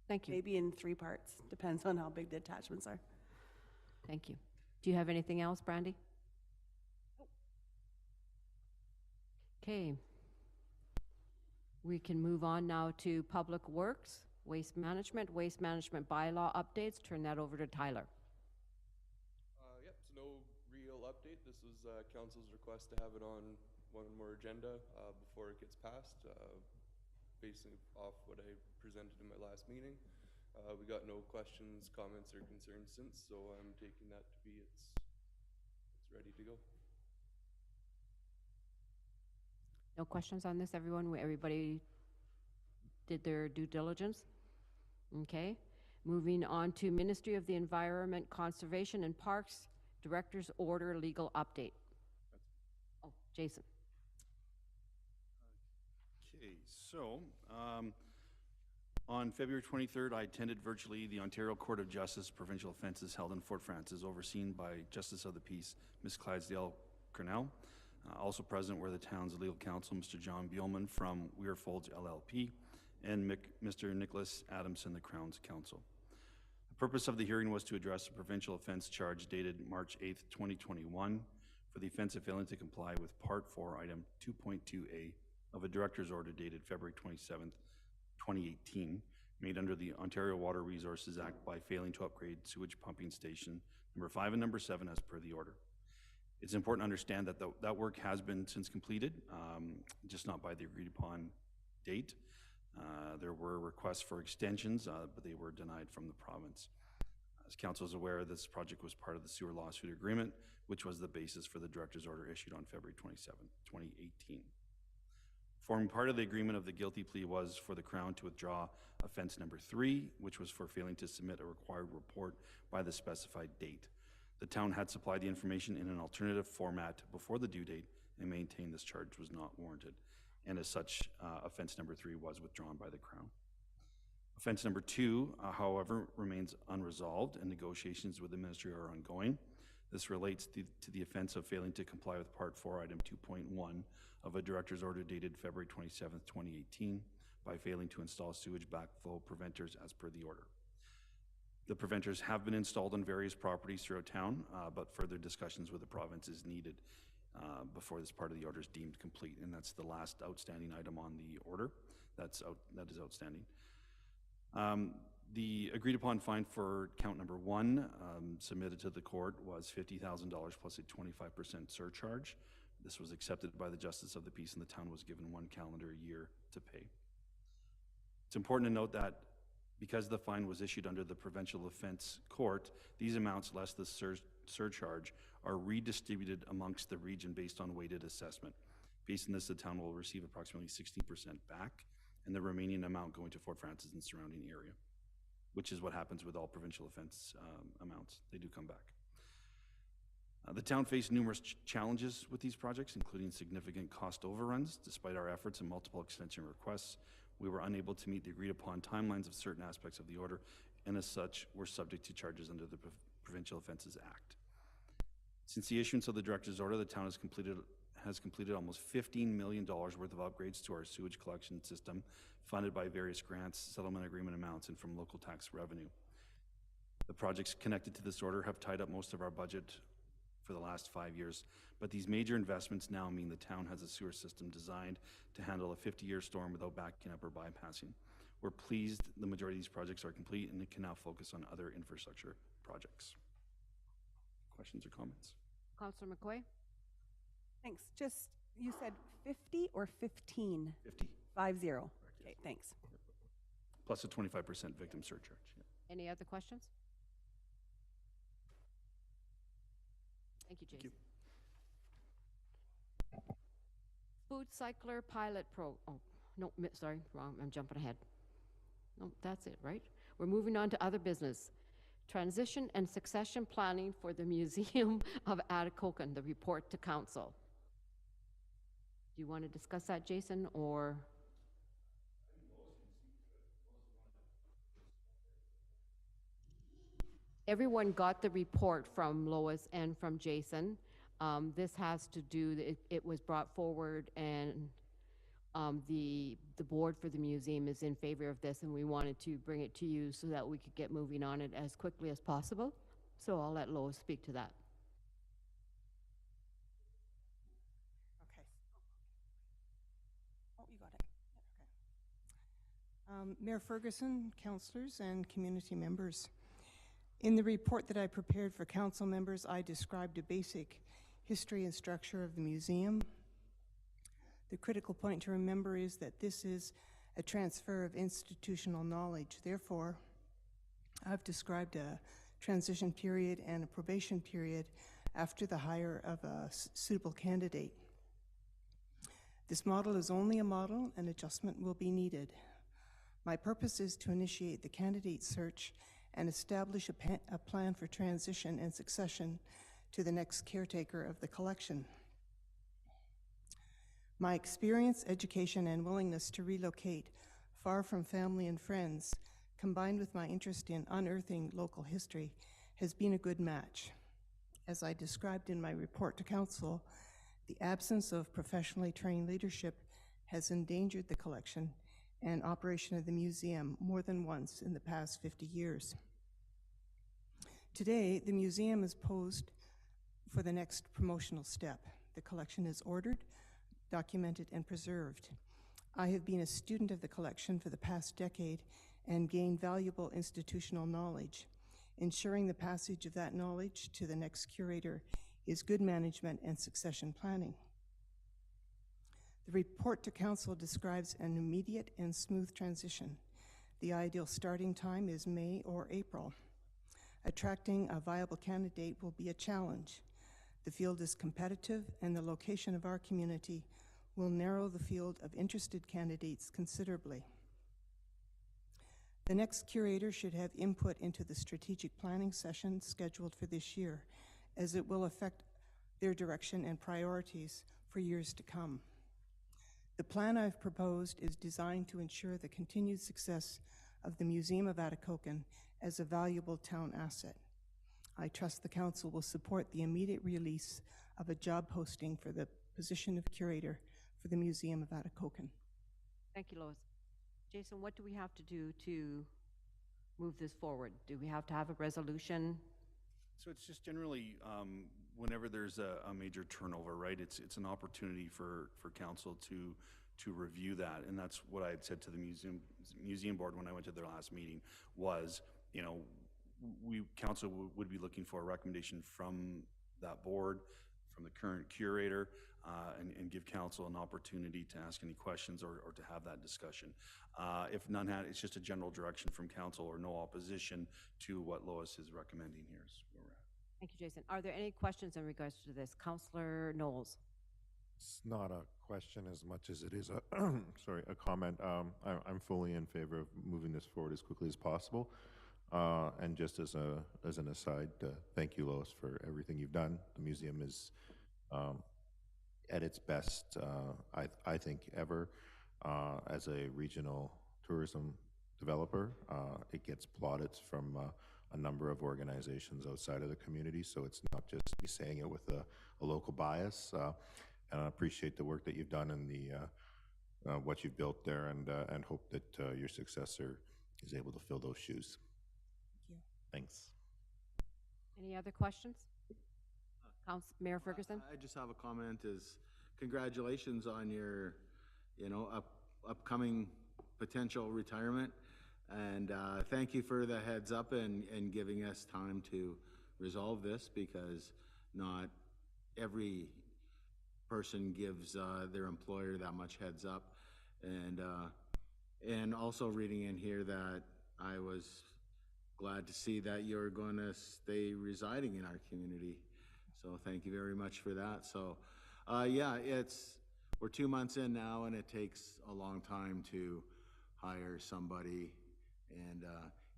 Thank you. Maybe in 3 parts, depends on how big the attachments are. Thank you. Do you have anything else, Brandy? Okay. We can move on now to Public Works, Waste Management bylaw updates. Turn that over to Tyler. Yep, so no real update. This was council's request to have it on one more agenda before it gets passed, basing off what I presented in my last meeting. We got no questions, comments, or concerns since, so I'm taking that to be it's ready to go. No questions on this, everyone? Everybody did their due diligence? Okay. Moving on to Ministry of the Environment, Conservation and Parks, Director's Order legal update. Oh, Jason. Okay, so on February 23rd, I attended virtually the Ontario Court of Justice provincial offences held in Fort Frances, overseen by Justice of the Peace, Ms. Clydesdale Cornell. Also present were the town's legal counsel, Mr. John Beelman from Weir Folds LLP, and Mr. Nicholas Adamson, the Crown's counsel. The purpose of the hearing was to address a provincial offence charge dated March 8th, 2021, for the offence of failing to comply with Part 4, Item 2.2A of a Director's Order dated February 27th, 2018, made under the Ontario Water Resources Act by failing to upgrade sewage pumping station number 5 and number 7 as per the order. It's important to understand that that work has been since completed, just not by the agreed upon date. There were requests for extensions, but they were denied from the province. As council is aware, this project was part of the sewer lawsuit agreement, which was the basis for the director's order issued on February 27, 2018. Forming part of the agreement of the guilty plea was for the Crown to withdraw offense number 3, which was for failing to submit a required report by the specified date. The town had supplied the information in an alternative format before the due date and maintained this charge was not warranted. And as such, offense number 3 was withdrawn by the Crown. Offense number 2, however, remains unresolved and negotiations with the ministry are ongoing. This relates to the offense of failing to comply with Part 4, Item 2.1 of a director's order dated February 27, 2018, by failing to install sewage backflow preventers as per the order. The preventers have been installed on various properties throughout town, but further discussions with the province is needed before this part of the order is deemed complete, and that's the last outstanding item on the order that is outstanding. The agreed upon fine for count number 1 submitted to the court was $50,000 plus a 25% surcharge. This was accepted by the Justice of the Peace, and the town was given 1 calendar year to pay. It's important to note that because the fine was issued under the provincial offense court, these amounts less the surcharge are redistributed amongst the region based on weighted assessment. Based on this, the town will receive approximately 16% back, and the remaining amount going to Fort Frances and surrounding area, which is what happens with all provincial offense amounts. They do come back. The town faced numerous challenges with these projects, including significant cost overruns. Despite our efforts and multiple extension requests, we were unable to meet the agreed upon timelines of certain aspects of the order, and as such, were subject to charges under the Provincial Offences Act. Since the issuance of the director's order, the town has completed almost $15 million worth of upgrades to our sewage collection system, funded by various grants, settlement agreement amounts, and from local tax revenue. The projects connected to this order have tied up most of our budget for the last 5 years, but these major investments now mean the town has a sewer system designed to handle a 50-year storm without backing up or bypassing. We're pleased the majority of these projects are complete and it can now focus on other infrastructure projects. Questions or comments? Councillor McCoy? Thanks. Just, you said 50 or 15? 50. 50. Okay, thanks. Plus a 25% victim surcharge. Yeah. Any other questions? Thank you, Jason. Food cycler pilot no, sorry, wrong, I'm jumping ahead. No, that's it, right? We're moving on to other business. Transition and succession planning for the Museum of Atikokan, the report to council. Do you want to discuss that, Jason, or? Everyone got the report from Lois and from Jason. This has to do, it was brought forward, and the board for the museum is in favor of this, and we wanted to bring it to you so that we could get moving on it as quickly as possible. So I'll let Lois speak to that. Okay. Oh, you got it. Yeah, okay. Mayor Ferguson, councillors, and community members. In the report that I prepared for council members, I described a basic history and structure of the museum. The critical point to remember is that this is a transfer of institutional knowledge. Therefore, I've described a transition period and a probation period after the hire of a suitable candidate. This model is only a model, and adjustment will be needed. My purpose is to initiate the candidate search and establish a plan for transition and succession to the next caretaker of the collection. My experience, education, and willingness to relocate far from family and friends, combined with my interest in unearthing local history, has been a good match. As I described in my report to council, the absence of professionally trained leadership has endangered the collection and operation of the museum more than once in the past 50 years. Today, the museum is posed for the next promotional step. The collection is ordered, documented, and preserved. I have been a student of the collection for the past decade and gained valuable institutional knowledge. Ensuring the passage of that knowledge to the next curator is good management and succession planning. The report to council describes an immediate and smooth transition. The ideal starting time is May or April. Attracting a viable candidate will be a challenge. The field is competitive, and the location of our community will narrow the field of interested candidates considerably. The next curator should have input into the strategic planning session scheduled for this year, as it will affect their direction and priorities for years to come. The plan I've proposed is designed to ensure the continued success of the Museum of Atikokan as a valuable town asset. I trust the council will support the immediate release of a job posting for the position of curator for the Museum of Atikokan. Thank you, Lois. Jason, what do we have to do to move this forward? Do we have to have a resolution? So it's just generally whenever there's a major turnover, right? It's an opportunity for council to to review that. And that's what I had said to the museum board when I went to their last meeting was, you know, council would be looking for a recommendation from that board, from the current curator, and give council an opportunity to ask any questions or to have that discussion. If none had, it's just a general direction from council or no opposition to what Lois is recommending here is where we're at. Thank you, Jason. Are there any questions in regards to this? Councillor Knowles? It's not a question as much as it is a, sorry, a comment. I'm fully in favor of moving this forward as quickly as possible. And just as an aside, thank you, Lois, for everything you've done. The museum is at its best, I think, ever as a regional tourism developer. It gets plaudits from a number of organizations outside of the community, so it's not just me saying it with a local bias. And I appreciate the work that you've done and the what you've built there, and hope that your successor is able to fill those shoes. Thank you. Thanks. Any other questions? Mayor Ferguson? I just have a comment is congratulations on your, you know, upcoming potential retirement. And thank you for the heads up and giving us time to resolve this, because not every person gives their employer that much heads up. And also reading in here that I was glad to see that you're going to stay residing in our community. So thank you very much for that. So yeah, we're 2 months in now, and it takes a long time to hire somebody. And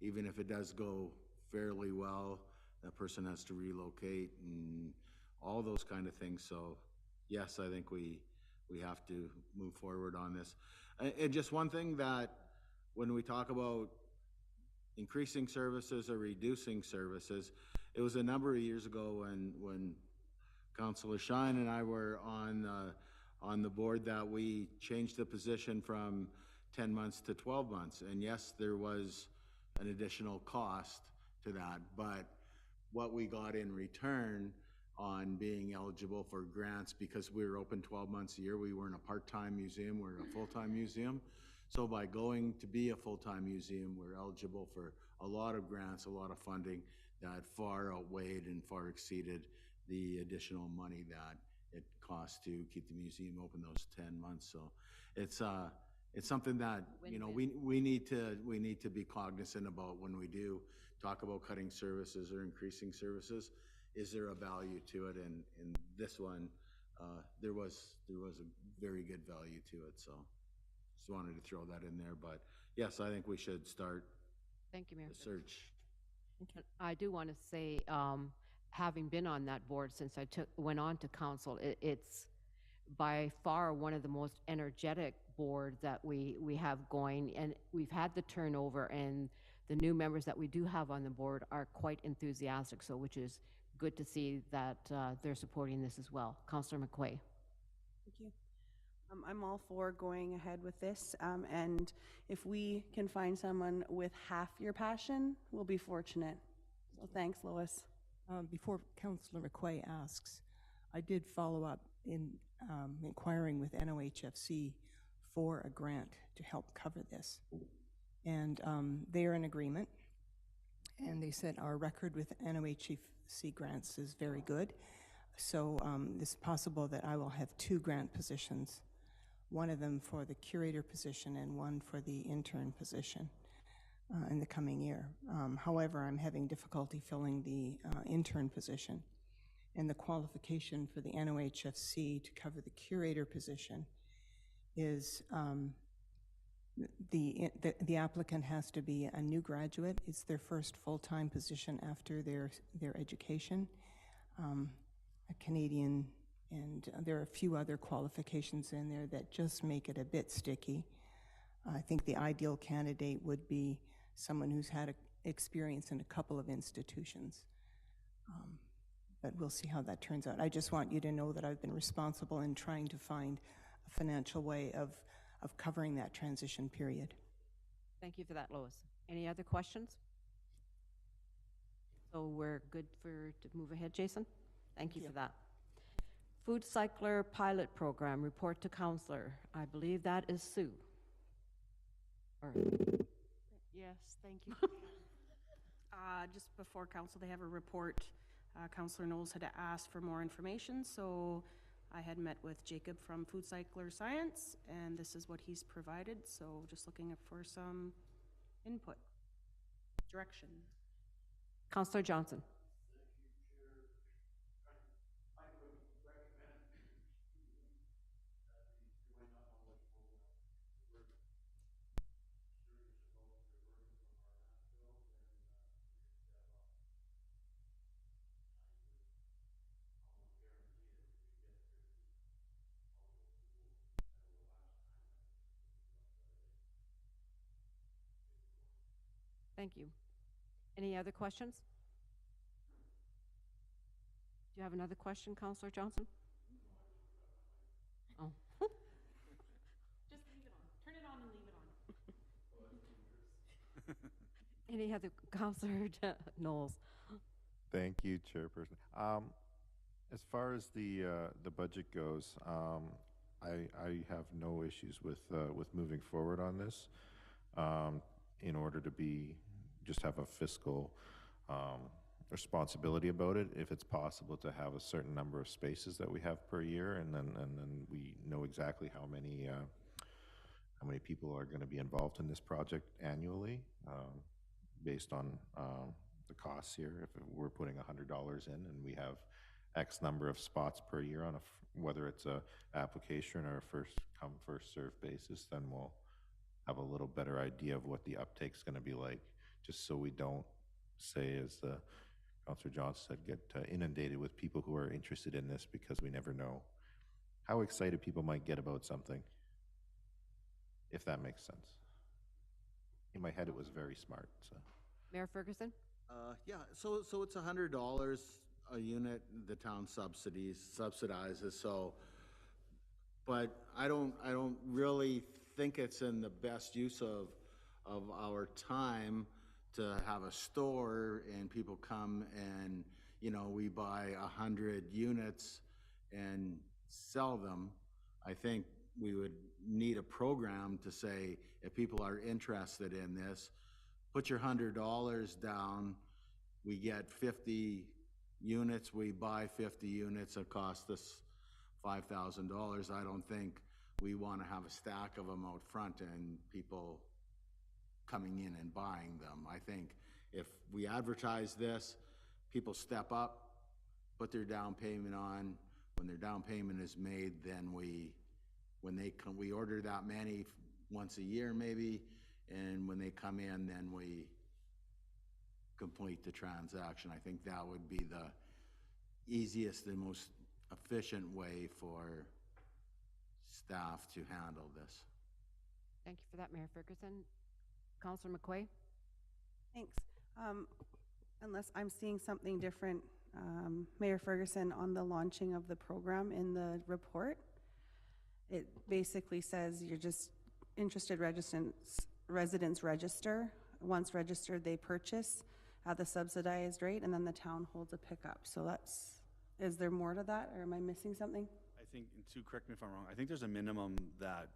even if it does go fairly well, that person has to relocate and all those kind of things. So yes, I think we have to move forward on this. And just one thing, that when we talk about increasing services or reducing services, it was a number of years ago when Councillor Shine and I were on the board that we changed the position from 10 months to 12 months. And yes, there was an additional cost to that, but what we got in return on being eligible for grants, because we were open 12 months a year, we weren't a part-time museum, we're a full-time museum. So by going to be a full-time museum, we're eligible for a lot of grants, a lot of funding that far outweighed and far exceeded the additional money that it costs to keep the museum open those 10 months. So it's something that, you know, we need to be cognizant about when we do talk about cutting services or increasing services. Is there a value to it? And in this one, there was a very good value to it. So just wanted to throw that in there. But yes, I think we should start Thank you, Mayor. the search. I do want to say, having been on that board since I went on to council, it's by far one of the most energetic boards that we have going, and we've had the turnover, and the new members that we do have on the board are quite enthusiastic, so which is good to see that they're supporting this as well. Councillor McQuay. Thank you. I'm all for going ahead with this, and if we can find someone with half your passion, we'll be fortunate. So thanks, Lois. Before Councillor McQuay asks, I did follow up in inquiring with NOHFC for a grant to help cover this. And they are in agreement. And they said our record with NOHFC grants is very good. So it's possible that I will have 2 grant positions, one of them for the curator position and one for the intern position in the coming year. However, I'm having difficulty filling the intern position, and the qualification for the NOHFC to cover the curator position is the applicant has to be a new graduate. It's their first full-time position after their education, a Canadian, and there are a few other qualifications in there that just make it a bit sticky. I think the ideal candidate would be someone who's had experience in a couple of institutions. But we'll see how that turns out. I just want you to know that I've been responsible in trying to find a financial way of covering that transition period. Thank you for that, Lois. Any other questions? So we're good to move ahead, Jason? Thank you for that. Food Cycler Pilot Program, report to counselor. I believe that is Sue. Or- Yes, thank you. Just before council, they have a report. Councillor Knowles had asked for more information, so I had met with Jacob from Food Cycler Science, and this is what he's provided, so just looking for some input, direction. Counselor Johnson. Thank you. Any other questions? Do you have another question, Counselor Johnson? Oh. Just leave it on. Turn it on and leave it on. Any other, Counselor Knowles? Thank you, Chairperson. As far as the budget goes, I have no issues with moving forward on this. In order to just have a fiscal responsibility about it, if it's possible to have a certain number of spaces that we have per year, and then we know exactly how many people are going to be involved in this project annually, based on the costs here. If we're putting $100 in and we have X number of spots per year on whether it's a application or a first come first served basis, then we'll have a little better idea of what the uptake's going to be like, just so we don't say, as Councillor Johnson said, get inundated with people who are interested in this, because we never know how excited people might get about something, if that makes sense. In my head, it was very smart. So. Mayor Ferguson? Yeah, so it's $100 a unit the town subsidizes, so, but I don't really think it's in the best use of our time to have a store and people come and, we buy 100 units and sell them. I think we would need a program to say, if people are interested in this, put your $100 down, we get 50 units, we buy 50 units, it costs us $5,000. I don't think we want to have a stack of them out front and people coming in and buying them. I think if we advertise this, people step up, put their down payment on. When their down payment is made, then when they come, we order that many once a year maybe, and when they come in, then we complete the transaction. I think that would be the easiest and most efficient way for staff to handle this. Thank you for that, Mayor Ferguson. Councillor McQuay? Thanks. Unless I'm seeing something different, Mayor Ferguson, on the launching of the program in the report, it basically says you're just interested residents register. Once registered, they purchase at the subsidized rate, and then the town holds a pickup. So is there more to that, or am I missing something? I think, and Sue, correct me if I'm wrong, I think there's a minimum that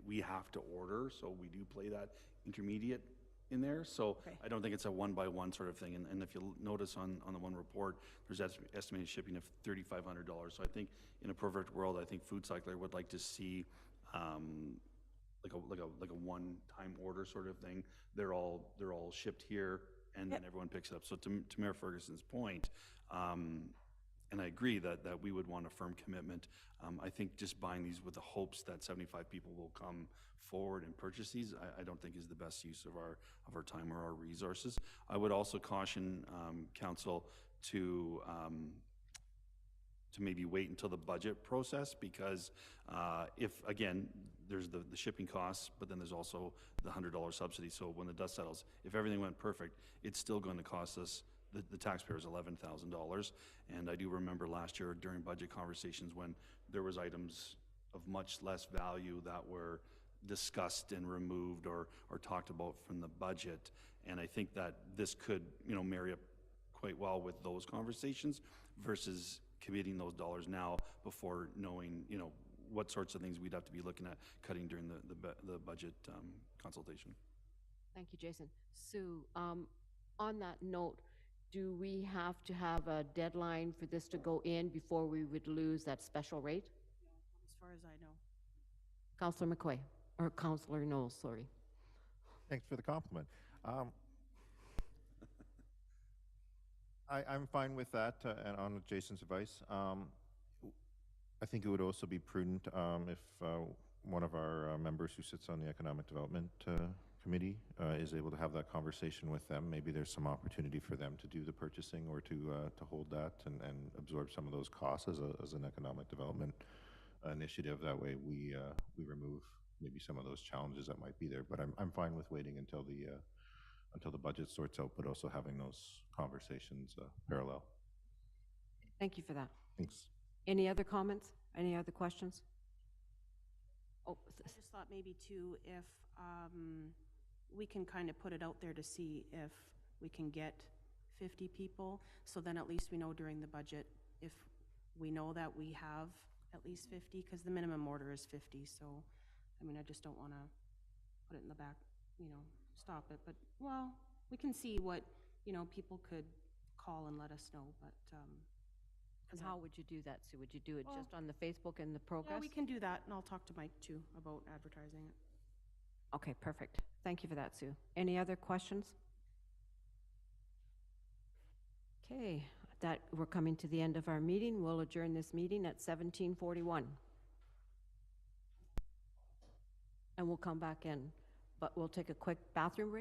we have to order, so we do play that intermediate in there. So Okay. I don't think it's a one-by-one sort of thing. And if you notice on the one report, there's estimated shipping of $3,500. So I think in a perfect world, I think Food Cycler would like to see like a one-time order sort of thing. They're all shipped here, and then everyone picks it up. So to Mayor Ferguson's point, and I agree that we would want a firm commitment. I think just buying these with the hopes that 75 people will come forward and purchase these, I don't think is the best use of our time or our resources. I would also caution council to maybe wait until the budget process, because if, again, there's the shipping costs, but then there's also the $100 subsidy. So when the dust settles, if everything went perfect, it's still going to cost us, the taxpayers, $11,000. And I do remember last year during budget conversations when there was items of much less value that were discussed and removed or talked about from the budget. And I think that this could, marry up quite well with those conversations versus committing those dollars now before knowing, you know, what sorts of things we'd have to be looking at cutting during the budget consultation. Thank you, Jason. Sue, on that note, do we have to have a deadline for this to go in before we would lose that special rate? As far as I know. Councillor McQuay, or Councillor Knowles, sorry. Thanks for the compliment. I'm fine with that, and on Jason's advice. I think it would also be prudent if one of our members who sits on the Economic Development Committee is able to have that conversation with them. Maybe there's some opportunity for them to do the purchasing or to hold that and absorb some of those costs as an economic development initiative. That way we remove maybe some of those challenges that might be there. But I'm fine with waiting until the budget sorts out, but also having those conversations parallel. Thank you for that. Thanks. Any other comments? Any other questions? Oh, I just thought maybe too, if we can kind of put it out there to see if we can get 50 people, so then at least we know during the budget if we know that we have at least 50, because the minimum order is 50, so, I mean, I just don't want to put it in the back, you know, stop it, but, well, we can see what, you know, people could call and let us know, but, and how would you do that, Sue? Would you do it Well, just on the Facebook and the progress? yeah, we can do that, and I'll talk to Mike too about advertising it. Okay, perfect. Thank you for that, Sue. Any other questions? Okay, that we're coming to the end of our meeting. We'll adjourn this meeting at 17:41. And we'll come back in, but we'll take a quick bathroom break.